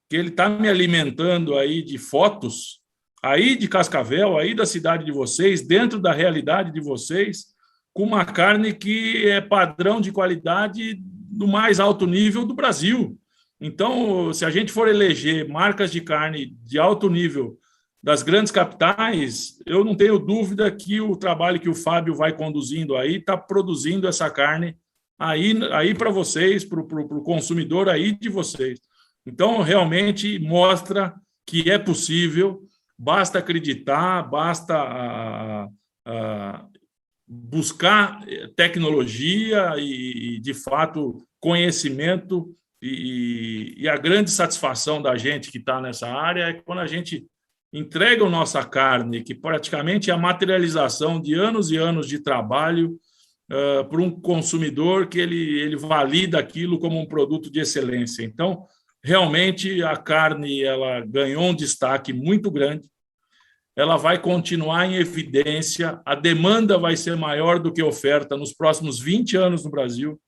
Speaker 2: que ele está me alimentando aí de fotos, aí de Cascavel, aí da cidade de vocês, dentro da realidade de vocês, com uma carne que é padrão de qualidade do mais alto nível do Brasil. Então, se a gente for eleger marcas de carne de alto nível das grandes capitais, eu não tenho dúvida que o trabalho que o Fábio vai conduzindo aí está produzindo essa carne aí para vocês, para o consumidor aí de vocês. Então, realmente mostra que é possível, basta acreditar, basta buscar tecnologia e, de fato, conhecimento. E a grande satisfação da gente que está nessa área é quando a gente entrega a nossa carne, que praticamente é a materialização de anos e anos de trabalho, para um consumidor que ele valida aquilo como um produto de excelência. Então, realmente, a carne ela ganhou um destaque muito grande, ela vai continuar em evidência, a demanda vai ser maior do que a oferta nos próximos 20 anos no Brasil,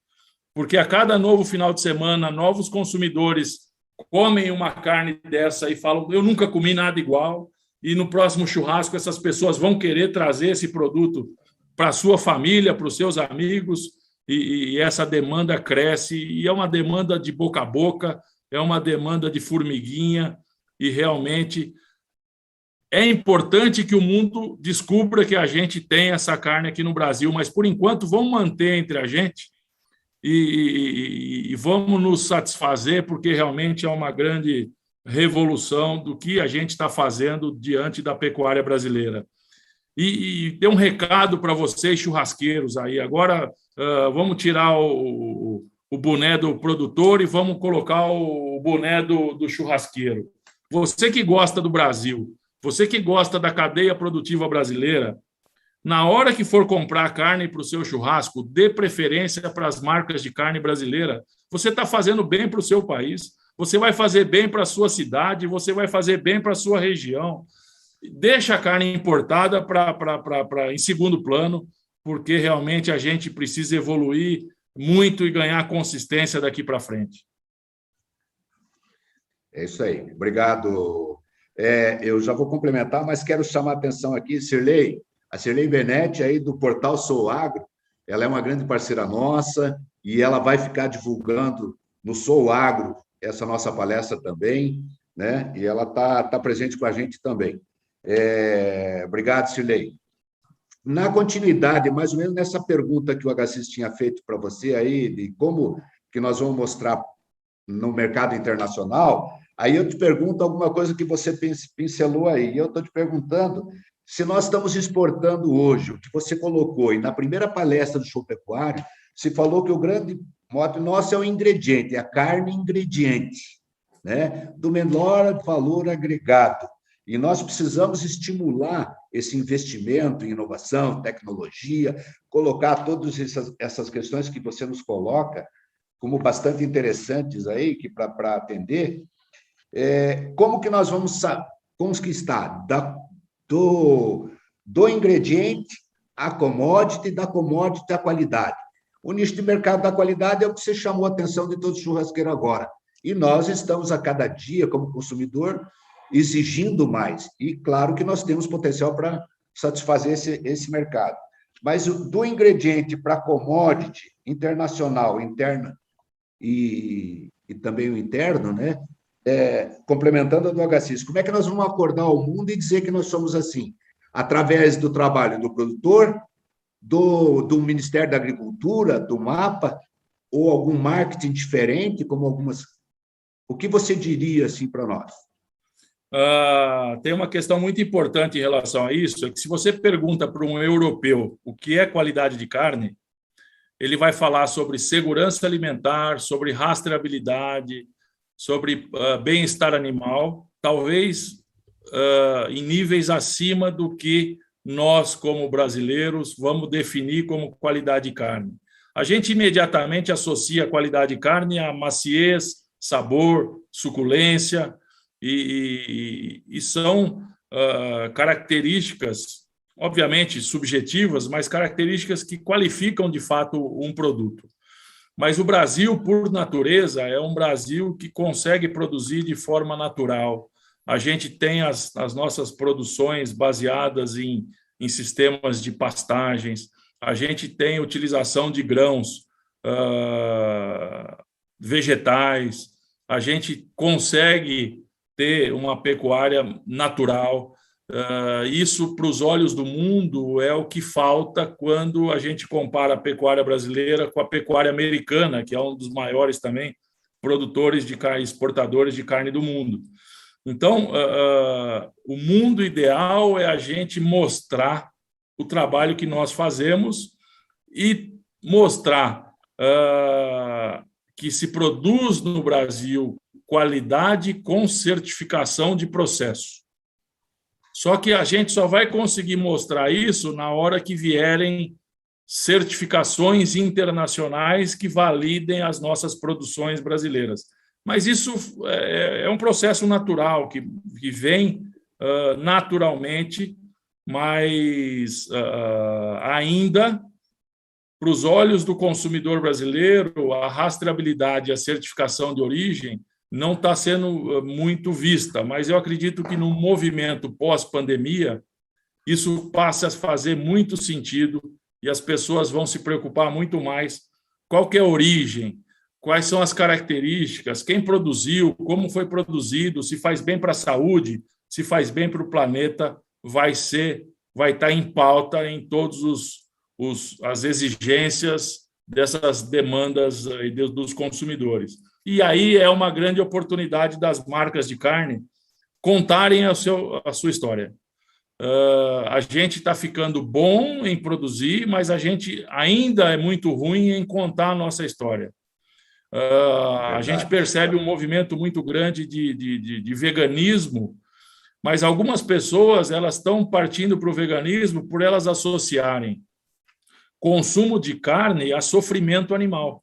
Speaker 2: porque a cada novo final de semana, novos consumidores comem uma carne dessa e falam, eu nunca comi nada igual, e no próximo churrasco essas pessoas vão querer trazer esse produto para a sua família, para os seus amigos, e essa demanda cresce, e é uma demanda de boca a boca, é uma demanda de formiguinha, e realmente é importante que o mundo descubra que a gente tem essa carne aqui no Brasil, mas, por enquanto, vamos manter entre a gente e vamos nos satisfazer, porque realmente é uma grande revolução do que a gente está fazendo diante da pecuária brasileira. E tem um recado para vocês, churrasqueiros, aí. Agora, vamos tirar o boné do produtor e vamos colocar o boné do churrasqueiro. Você que gosta do Brasil, você que gosta da cadeia produtiva brasileira, na hora que for comprar carne para o seu churrasco, dê preferência para as marcas de carne brasileira. Você está fazendo bem para o seu país, você vai fazer bem para a sua cidade, você vai fazer bem para a sua região. Deixa a carne importada em segundo plano, porque realmente a gente precisa evoluir muito e ganhar consistência daqui para frente.
Speaker 1: É isso aí. Obrigado. Eu já vou complementar, mas quero chamar a atenção aqui, Sirlei. A Sirlei Benetti, aí do portal Sou Agro, ela é uma grande parceira nossa e ela vai ficar divulgando no Sou Agro essa nossa palestra também, né? E ela tá presente com a gente também. Obrigado, Sirlei. Na continuidade, mais ou menos nessa pergunta que o HCIS tinha feito para você aí, de como que nós vamos mostrar no mercado internacional, aí eu te pergunto alguma coisa que você pincelou aí, e eu estou te perguntando se nós estamos exportando hoje, o que você colocou, e na primeira palestra do Show Pecuário, você falou que o grande mote nosso é o ingrediente, é a carne ingrediente, né? Do menor valor agregado. E nós precisamos estimular esse investimento em inovação, tecnologia, colocar todas essas questões que você nos coloca como bastante interessantes aí, que para atender. Como que nós vamos conquistar do ingrediente à commodity, da commodity à qualidade? O nicho de mercado da qualidade é o que você chamou a atenção de todo churrasqueiro agora. E nós estamos, a cada dia, como consumidor, exigindo mais. E, claro, que nós temos potencial para satisfazer esse mercado. Mas do ingrediente para commodity internacional, interna e também o interno, né? Complementando a do HCIS, como é que nós vamos acordar o mundo e dizer que nós somos assim? Através do trabalho do produtor, do Ministério da Agricultura, do MAPA, ou algum marketing diferente, como algumas... O que você diria assim para nós?
Speaker 2: Tem uma questão muito importante em relação a isso, é que se você pergunta para um europeu o que é qualidade de carne, ele vai falar sobre segurança alimentar, sobre rastreabilidade, sobre bem-estar animal, talvez em níveis acima do que nós, como brasileiros, vamos definir como qualidade de carne. A gente imediatamente associa a qualidade de carne a maciez, sabor, suculência, e são características, obviamente, subjetivas, mas características que qualificam, de fato, um produto. Mas o Brasil, por natureza, é um Brasil que consegue produzir de forma natural. A gente tem as nossas produções baseadas em sistemas de pastagens, a gente tem utilização de grãos, vegetais, a gente consegue ter uma pecuária natural. Isso, para os olhos do mundo, é o que falta quando a gente compara a pecuária brasileira com a pecuária americana, que é um dos maiores também produtores de carne, exportadores de carne do mundo. Então, o mundo ideal é a gente mostrar o trabalho que nós fazemos e mostrar que se produz no Brasil qualidade com certificação de processo. Só que a gente só vai conseguir mostrar isso na hora que vierem certificações internacionais que validem as nossas produções brasileiras. Mas isso é um processo natural, que vem naturalmente, mas ainda, para os olhos do consumidor brasileiro, a rastreabilidade e a certificação de origem não está sendo muito vista, mas eu acredito que no movimento pós-pandemia, isso passa a fazer muito sentido e as pessoas vão se preocupar muito mais qual que é a origem, quais são as características, quem produziu, como foi produzido, se faz bem para a saúde, se faz bem para o planeta, vai estar em pauta em todos as exigências dessas demandas dos consumidores. E aí é uma grande oportunidade das marcas de carne contarem a sua história. A gente está ficando bom em produzir, mas a gente ainda é muito ruim em contar a nossa história. A gente percebe um movimento muito grande de veganismo, mas algumas pessoas elas estão partindo para o veganismo por elas associarem consumo de carne a sofrimento animal.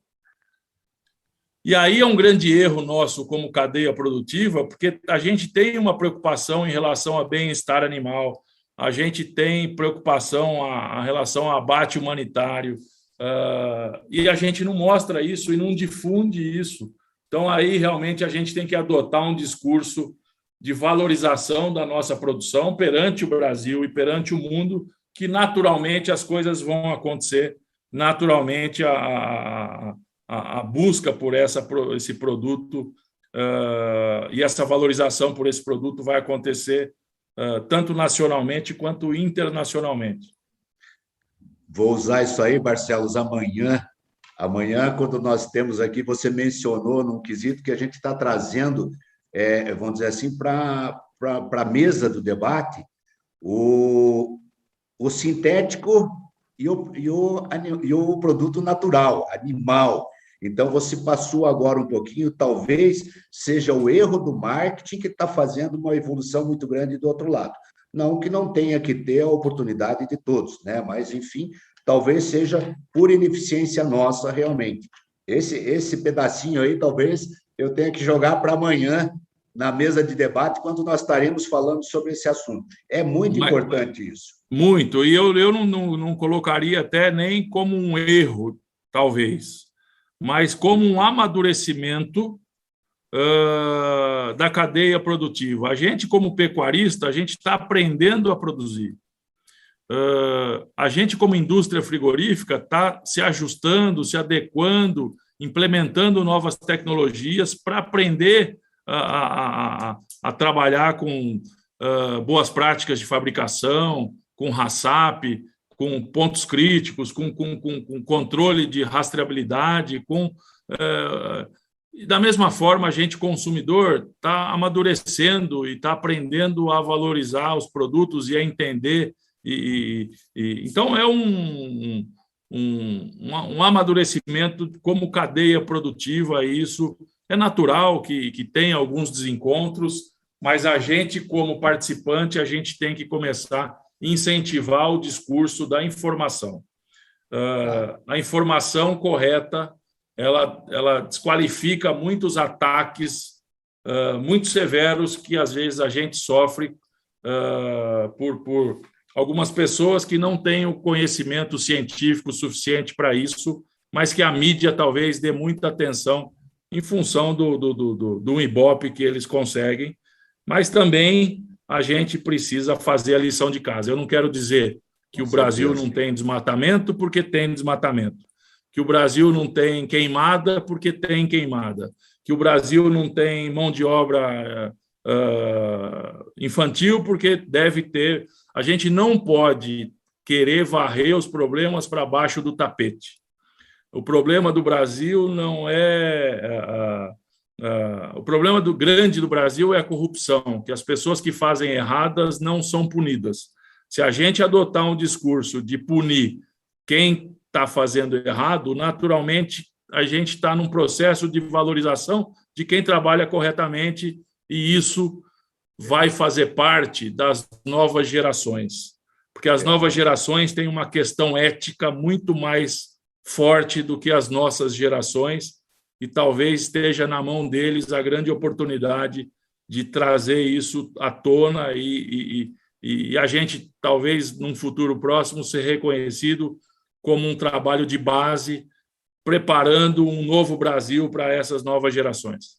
Speaker 2: E aí é um grande erro nosso como cadeia produtiva, porque a gente tem uma preocupação em relação ao bem-estar animal, a gente tem preocupação em relação ao abate humanitário, e a gente não mostra isso e não difunde isso. Então, aí realmente a gente tem que adotar um discurso de valorização da nossa produção perante o Brasil e perante o mundo, que naturalmente as coisas vão acontecer, naturalmente a busca por esse produto e essa valorização por esse produto vai acontecer tanto nacionalmente quanto internacionalmente.
Speaker 1: Vou usar isso aí, Barcelos, amanhã. Amanhã, quando nós temos aqui, você mencionou num quesito que a gente está trazendo, vamos dizer assim, para a mesa do debate, o sintético e o produto natural, animal. Então, você passou agora um pouquinho, talvez seja o erro do marketing que está fazendo uma evolução muito grande do outro lado. Não que não tenha que ter a oportunidade de todos, né? Mas, enfim, talvez seja por ineficiência nossa realmente. Esse pedacinho aí, talvez eu tenha que jogar para amanhã na mesa de debate, quando nós estaremos falando sobre esse assunto. É muito importante isso.
Speaker 2: Muito, e eu não colocaria até nem como um erro, talvez, mas como um amadurecimento da cadeia produtiva. A gente, como pecuarista, a gente está aprendendo a produzir. A gente, como indústria frigorífica, está se ajustando, se adequando, implementando novas tecnologias para aprender a trabalhar com boas práticas de fabricação, com HACCP, com pontos críticos, com controle de rastreabilidade, e da mesma forma, a gente, consumidor, está amadurecendo e está aprendendo a valorizar os produtos e a entender. Então, é um amadurecimento como cadeia produtiva, e isso é natural que tenha alguns desencontros, mas a gente, como participante, a gente tem que começar a incentivar o discurso da informação. A informação correta, ela desqualifica muitos ataques muito severos que, às vezes, a gente sofre por algumas pessoas que não têm o conhecimento científico suficiente para isso mas que a mídia talvez dê muita atenção em função do Ibope que eles conseguem, mas também a gente precisa fazer a lição de casa. Eu não quero dizer que o Brasil não tem desmatamento, porque tem desmatamento, que o Brasil não tem queimada, porque tem queimada, que o Brasil não tem mão de obra infantil, porque deve ter. A gente não pode querer varrer os problemas para baixo do tapete. O problema do Brasil não é... o problema grande do Brasil é a corrupção, que as pessoas que fazem erradas não são punidas. Se a gente adotar um discurso de punir quem está fazendo errado, naturalmente a gente está num processo de valorização de quem trabalha corretamente, e isso vai fazer parte das novas gerações, porque as novas gerações têm uma questão ética muito mais forte do que as nossas gerações, e talvez esteja na mão deles a grande oportunidade de trazer isso à tona e a gente, talvez, num futuro próximo, ser reconhecido como um trabalho de base, preparando um novo Brasil para essas novas gerações.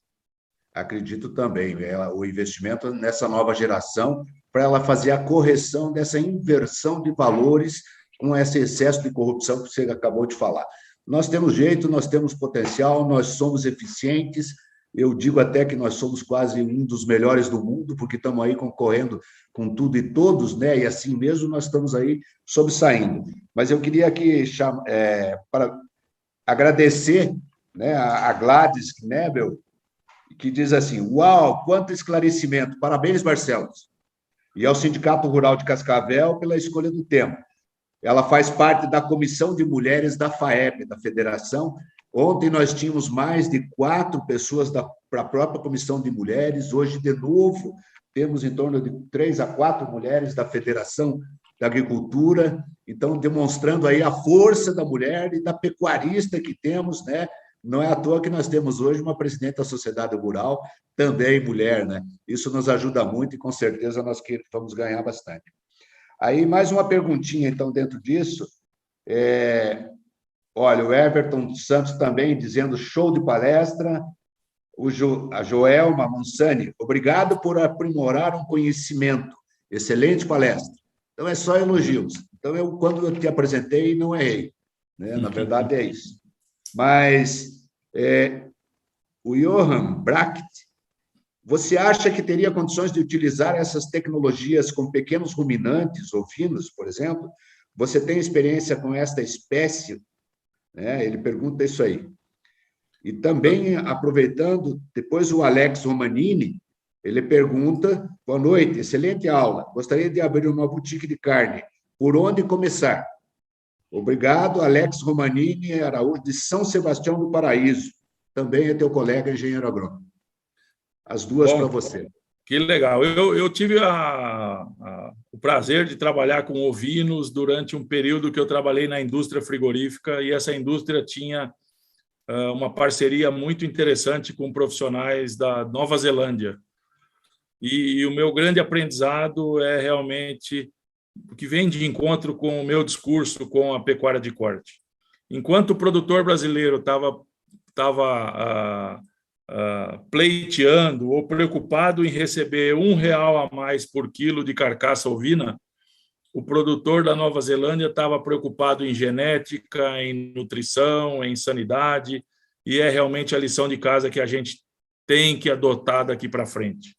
Speaker 1: Acredito também, o investimento nessa nova geração, para ela fazer a correção dessa inversão de valores com esse excesso de corrupção que você acabou de falar. Nós temos jeito, nós temos potencial, nós somos eficientes. Eu digo até que nós somos quase um dos melhores do mundo, porque estamos aí concorrendo com tudo e todos, né? E assim mesmo nós estamos aí sobressaindo. Mas eu queria aqui para agradecer, né, a Gladys Knebel, que diz assim: uau, quanto esclarecimento, parabéns, Barcelos. E ao Sindicato Rural de Cascavel pela escolha do tema. Ela faz parte da Comissão de Mulheres da FAEP, da Federação. Ontem nós tínhamos mais de 4 pessoas para a própria Comissão de Mulheres. Hoje, de novo, temos em torno de 3 a 4 mulheres da Federação da Agricultura. Então, demonstrando aí a força da mulher e da pecuarista que temos, né? Não é à toa que nós temos hoje uma presidente da Sociedade Rural, também mulher, né? Isso nos ajuda muito e, com certeza, nós vamos ganhar bastante. Aí, mais uma perguntinha, então, dentro disso. Olha, o Everton Santos também dizendo show de palestra. A Joelma Monsani, obrigado por aprimorar um conhecimento. Excelente palestra. Então, é só elogios. Então, quando eu te apresentei, não errei, né? Na verdade, é isso. Mas o Johan Bracht, você acha que teria condições de utilizar essas tecnologias com pequenos ruminantes, ovinos, por exemplo? Você tem experiência com esta espécie? Né? Ele pergunta isso aí. E também, aproveitando, depois o Alex Romanini, ele pergunta: boa noite, excelente aula. Gostaria de abrir uma boutique de carne. Por onde começar? Obrigado, Alex Romanini Araújo, de São Sebastião do Paraíso. Também é teu colega engenheiro agrônomo. As duas para você.
Speaker 2: Que legal. Eu tive o prazer de trabalhar com ovinos durante um período que eu trabalhei na indústria frigorífica, e essa indústria tinha uma parceria muito interessante com profissionais da Nova Zelândia. E o meu grande aprendizado é realmente o que vem de encontro com o meu discurso com a pecuária de corte. Enquanto o produtor brasileiro estava pleiteando ou preocupado em receber R$1 a mais por quilo de carcaça ovina, o produtor da Nova Zelândia estava preocupado em genética, em nutrição, em sanidade, e é realmente a lição de casa que a gente tem que adotar daqui para frente.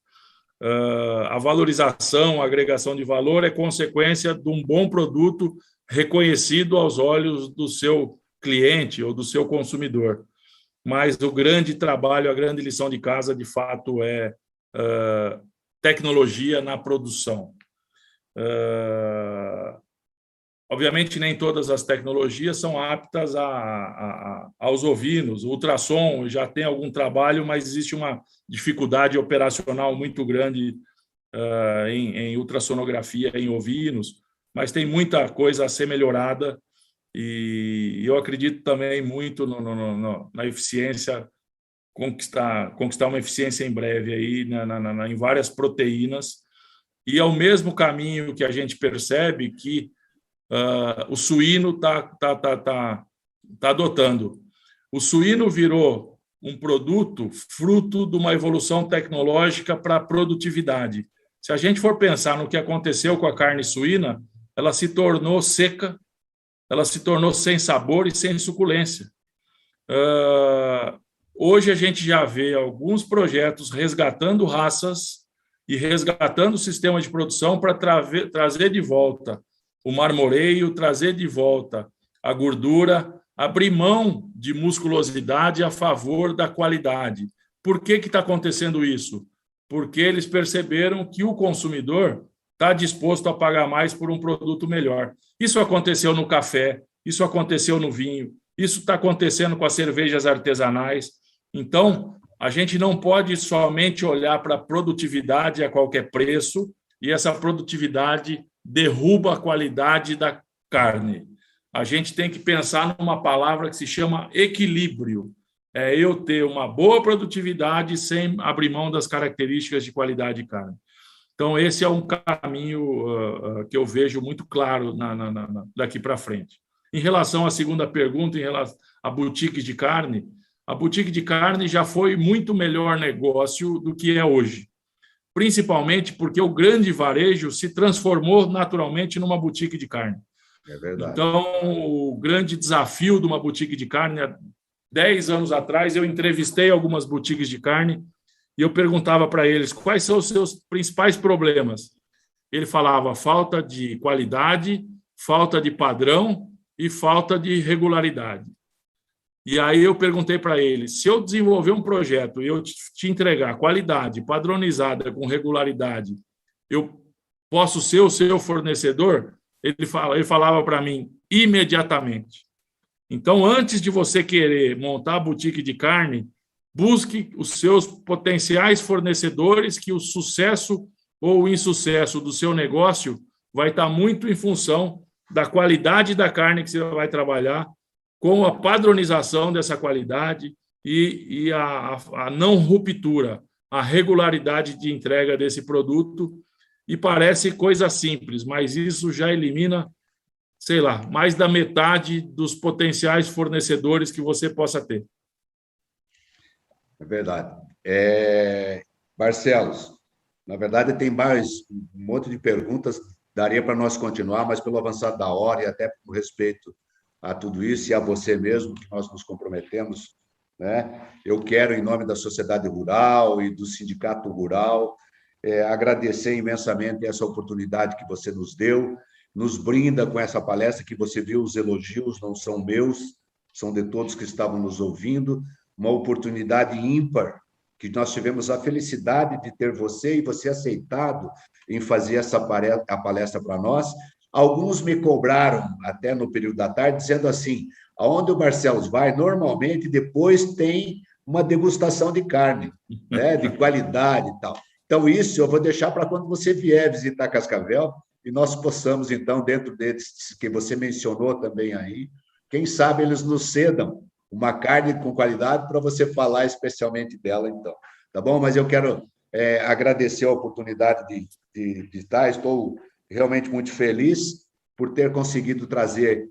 Speaker 2: A valorização, a agregação de valor é consequência de um bom produto reconhecido aos olhos do seu cliente ou do seu consumidor. Mas o grande trabalho, a grande lição de casa, de fato, é tecnologia na produção. Obviamente, nem todas as tecnologias são aptas aos ovinos. O ultrassom já tem algum trabalho, mas existe uma dificuldade operacional muito grande em ultrassonografia em ovinos, mas tem muita coisa a ser melhorada, e eu acredito também muito na eficiência, conquistar uma eficiência em breve aí em várias proteínas, e ao mesmo caminho que a gente percebe que o suíno está está adotando. O suíno virou um produto fruto de uma evolução tecnológica para a produtividade. Se a gente for pensar no que aconteceu com a carne suína, ela se tornou seca, ela se tornou sem sabor e sem suculência. Hoje a gente já vê alguns projetos resgatando raças e resgatando o sistema de produção para trazer de volta o marmoreio, trazer de volta a gordura, abrir mão de musculosidade a favor da qualidade. Por que está acontecendo isso? Porque eles perceberam que o consumidor está disposto a pagar mais por um produto melhor. Isso aconteceu no café, isso aconteceu no vinho, isso está acontecendo com as cervejas artesanais. Então, a gente não pode somente olhar para a produtividade a qualquer preço, e essa produtividade derruba a qualidade da carne. A gente tem que pensar numa palavra que se chama equilíbrio. É eu ter uma boa produtividade sem abrir mão das características de qualidade de carne. Então, esse é um caminho que eu vejo muito claro daqui para frente. Em relação à segunda pergunta, em relação à boutique de carne, a boutique de carne já foi muito melhor negócio do que é hoje, principalmente porque o grande varejo se transformou naturalmente numa boutique de carne.
Speaker 1: É verdade.
Speaker 2: Então, o grande desafio de uma boutique de carne, há 10 anos atrás, eu entrevistei algumas boutiques de carne e eu perguntava para eles quais são os seus principais problemas. Ele falava falta de qualidade, falta de padrão e falta de regularidade. E aí eu perguntei para ele, se eu desenvolver um projeto e eu te entregar qualidade padronizada com regularidade, eu posso ser o seu fornecedor? Ele falava para mim, imediatamente. Então, antes de você querer montar a boutique de carne, busque os seus potenciais fornecedores, que o sucesso ou o insucesso do seu negócio vai estar muito em função da qualidade da carne que você vai trabalhar, com a padronização dessa qualidade e a não ruptura, a regularidade de entrega desse produto. E parece coisa simples, mas isso já elimina, sei lá, mais da metade dos potenciais fornecedores que você possa ter.
Speaker 1: É verdade. Barcelos, na verdade, tem mais um monte de perguntas, daria para nós continuar, mas pelo avançado da hora e até por respeito a tudo isso e a você mesmo, que nós nos comprometemos, né? Eu quero, em nome da sociedade rural e do sindicato rural, agradecer imensamente essa oportunidade que você nos deu, nos brinda com essa palestra, que você viu, os elogios não são meus, são de todos que estavam nos ouvindo, uma oportunidade ímpar, que nós tivemos a felicidade de ter você e você aceitado em fazer a palestra para nós. Alguns me cobraram, até no período da tarde, dizendo assim, aonde o Barcelos vai, normalmente depois tem uma degustação de carne, né, de qualidade e tal. Então, isso eu vou deixar para quando você vier visitar Cascavel e nós possamos, então, dentro deles que você mencionou também aí, quem sabe eles nos cedam uma carne com qualidade para você falar especialmente dela, então. Tá bom? Mas eu quero agradecer a oportunidade de estar. Estou realmente muito feliz por ter conseguido trazer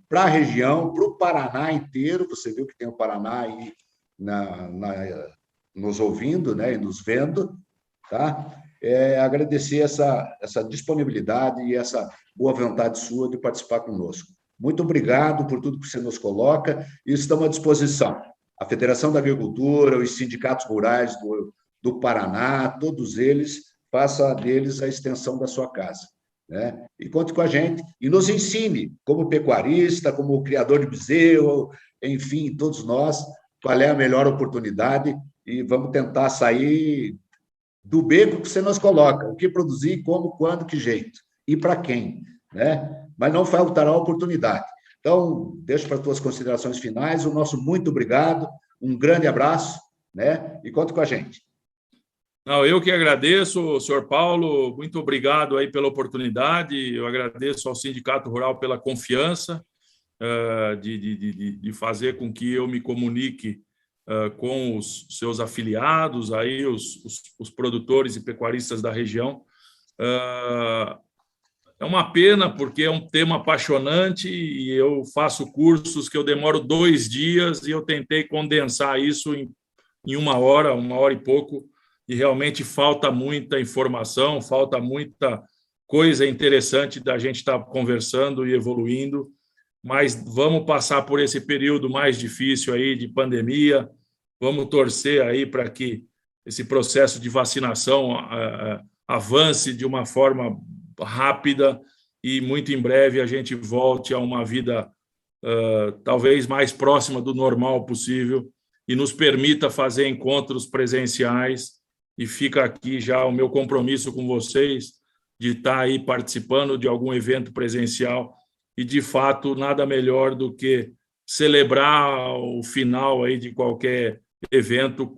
Speaker 1: para a região, para o Paraná inteiro. Você viu que tem o Paraná aí nos ouvindo, né, e nos vendo, tá? Agradecer essa disponibilidade e essa boa vontade sua de participar conosco. Muito obrigado por tudo que você nos coloca e estamos à disposição. A Federação da Agricultura, os sindicatos rurais do Paraná, todos eles, faça deles a extensão da sua casa, né? E conte com a gente e nos ensine, como pecuarista, como criador de bezerro, enfim, todos nós, qual é a melhor oportunidade e vamos tentar sair do beco que você nos coloca, o que produzir, como, quando, que jeito e para quem, né? Mas não faltará oportunidade. Então, deixo para as tuas considerações finais o nosso muito obrigado, um grande abraço, né? E conta com a gente.
Speaker 2: Não, eu que agradeço, senhor Paulo, muito obrigado aí pela oportunidade, eu agradeço ao Sindicato Rural pela confiança de fazer com que eu me comunique com os seus afiliados, aí os produtores e pecuaristas da região. É uma pena, porque é um tema apaixonante e eu faço cursos que eu demoro 2 dias e eu tentei condensar isso em 1 hora e pouco, e realmente falta muita informação, falta muita coisa interessante da gente estar conversando e evoluindo, mas vamos passar por esse período mais difícil aí de pandemia, vamos torcer aí para que esse processo de vacinação avance de uma forma rápida e muito em breve a gente volte a uma vida talvez mais próxima do normal possível e nos permita fazer encontros presenciais. E fica aqui já o meu compromisso com vocês de estar aí participando de algum evento presencial e, de fato, nada melhor do que celebrar o final aí de qualquer evento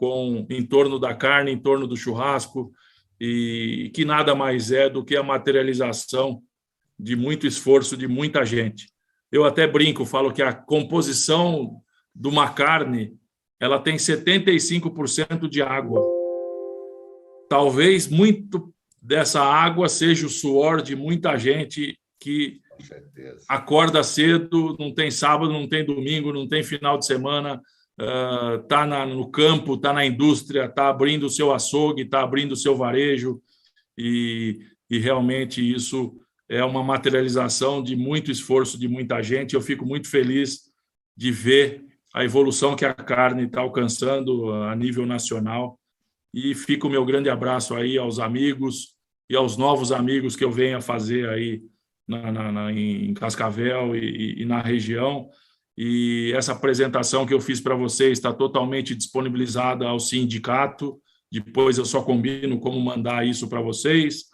Speaker 2: em torno da carne, em torno do churrasco, e que nada mais é do que a materialização de muito esforço de muita gente. Eu até brinco, falo que a composição de uma carne ela tem 75% de água. Talvez muito dessa água seja o suor de muita gente que acorda cedo, não tem sábado, não tem domingo, não tem final de semana, está no campo, está na indústria, está abrindo o seu açougue, está abrindo o seu varejo, e realmente isso é uma materialização de muito esforço de muita gente. Eu fico muito feliz de ver a evolução que a carne está alcançando a nível nacional, e fica o meu grande abraço aí aos amigos e aos novos amigos que eu venho a fazer aí em Cascavel e na região. E essa apresentação que eu fiz para vocês está totalmente disponibilizada ao sindicato. Depois eu só combino como mandar isso para vocês.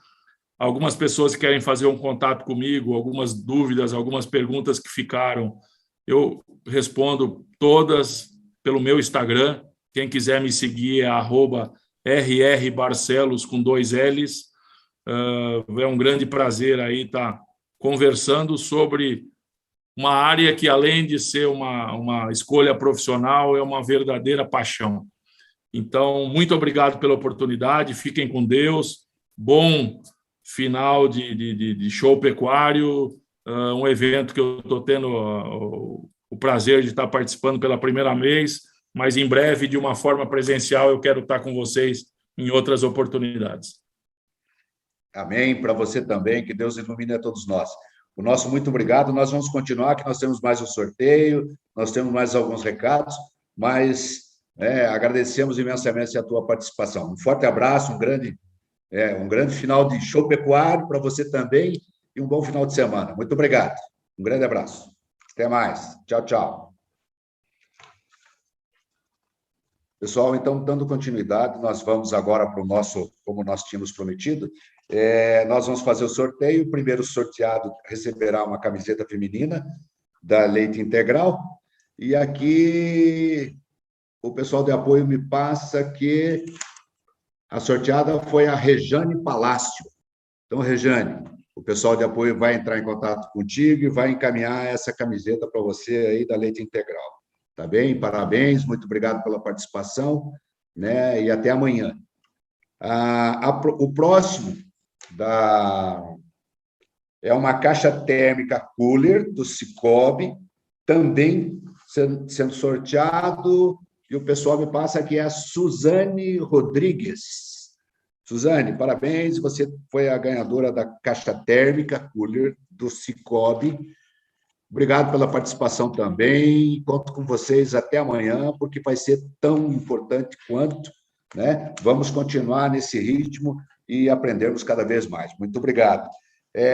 Speaker 2: Algumas pessoas que querem fazer um contato comigo, algumas dúvidas, algumas perguntas que ficaram, eu respondo todas pelo meu Instagram. Quem quiser me seguir é @rrbarcelos com 2 L's. É um grande prazer aí estar conversando sobre uma área que, além de ser uma escolha profissional, é uma verdadeira paixão. Então, muito obrigado pela oportunidade, fiquem com Deus, bom final de show pecuário, um evento que eu estou tendo o prazer de estar participando pela primeira vez, mas em breve, de uma forma presencial, eu quero estar com vocês em outras oportunidades.
Speaker 1: Amém. Para você também, que Deus ilumine a todos nós. O nosso muito obrigado. Nós vamos continuar, que nós temos mais um sorteio, nós temos mais alguns recados, mas agradecemos imensamente a tua participação. Um forte abraço, um grande final de show pecuário para você também e um bom final de semana. Muito obrigado. Um grande abraço. Até mais. Tchau, tchau. Pessoal, então, dando continuidade, nós vamos agora para o nosso, como nós tínhamos prometido, nós vamos fazer o sorteio. O primeiro sorteado receberá uma camiseta feminina da Leite Integral. E aqui o pessoal de apoio me passa que a sorteada foi a Rejane Palácio. Então, Rejane, o pessoal de apoio vai entrar em contato contigo e vai encaminhar essa camiseta para você aí da Leite Integral. Tá bem? Parabéns, muito obrigado pela participação, né? E até amanhã. O próximo é uma caixa térmica cooler do Cicobi, também sendo sorteado, e o pessoal me passa que é a Suzane Rodrigues. Suzane, parabéns, você foi a ganhadora da caixa térmica cooler do Cicobi. Obrigado pela participação também. Conto com vocês até amanhã, porque vai ser tão importante quanto, né? Vamos continuar nesse ritmo e aprendermos cada vez mais. Muito obrigado.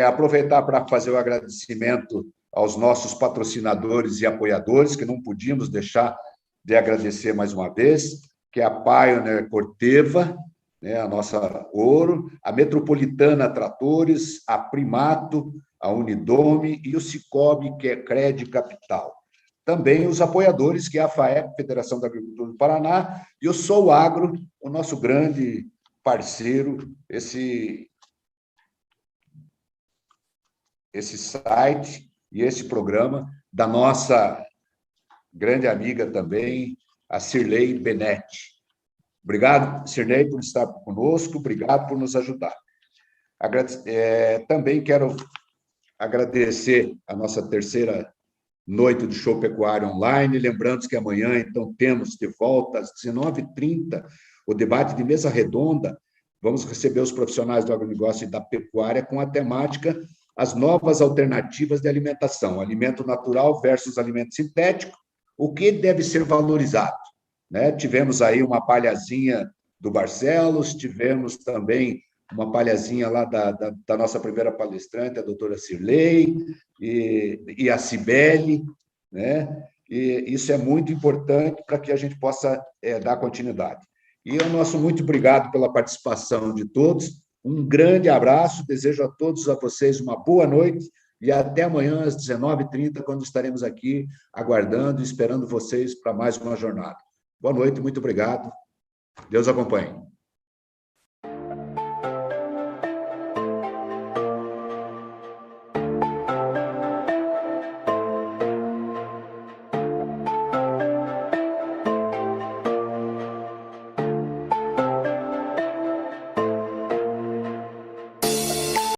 Speaker 1: Aproveitar para fazer o agradecimento aos nossos patrocinadores e apoiadores, que não podíamos deixar de agradecer mais uma vez, que é a Pioneer Corteva, né, a nossa Ouro, a Metropolitana Tratores, a Primato, a Unidome e o Cicobi, que é Cred Capital. Também os apoiadores, que é a FAEP, Federação da Agricultura do Paraná, e o Sou Agro, o nosso grande parceiro, esse site e esse programa da nossa grande amiga também, a Cirlei Benetti. Obrigado, Cirlei, por estar conosco, obrigado por nos ajudar. Também quero agradecer a nossa terceira noite do Show Pecuário Online, lembrando que amanhã, então, temos de volta às 19h30 o debate de mesa redonda. Vamos receber os profissionais do agronegócio e da pecuária com a temática as novas alternativas de alimentação, alimento natural versus alimento sintético, o que deve ser valorizado, né? Tivemos aí uma palhazinha do Barcelos, tivemos também uma palhazinha lá da nossa primeira palestrante, a doutora Cirlei, e a Cibele, né? E isso é muito importante para que a gente possa dar continuidade. E o nosso muito obrigado pela participação de todos, um grande abraço, desejo a todos vocês uma boa noite e até amanhã às 19h30, quando estaremos aqui aguardando e esperando vocês para mais uma jornada. Boa noite, muito obrigado. Deus acompanhe.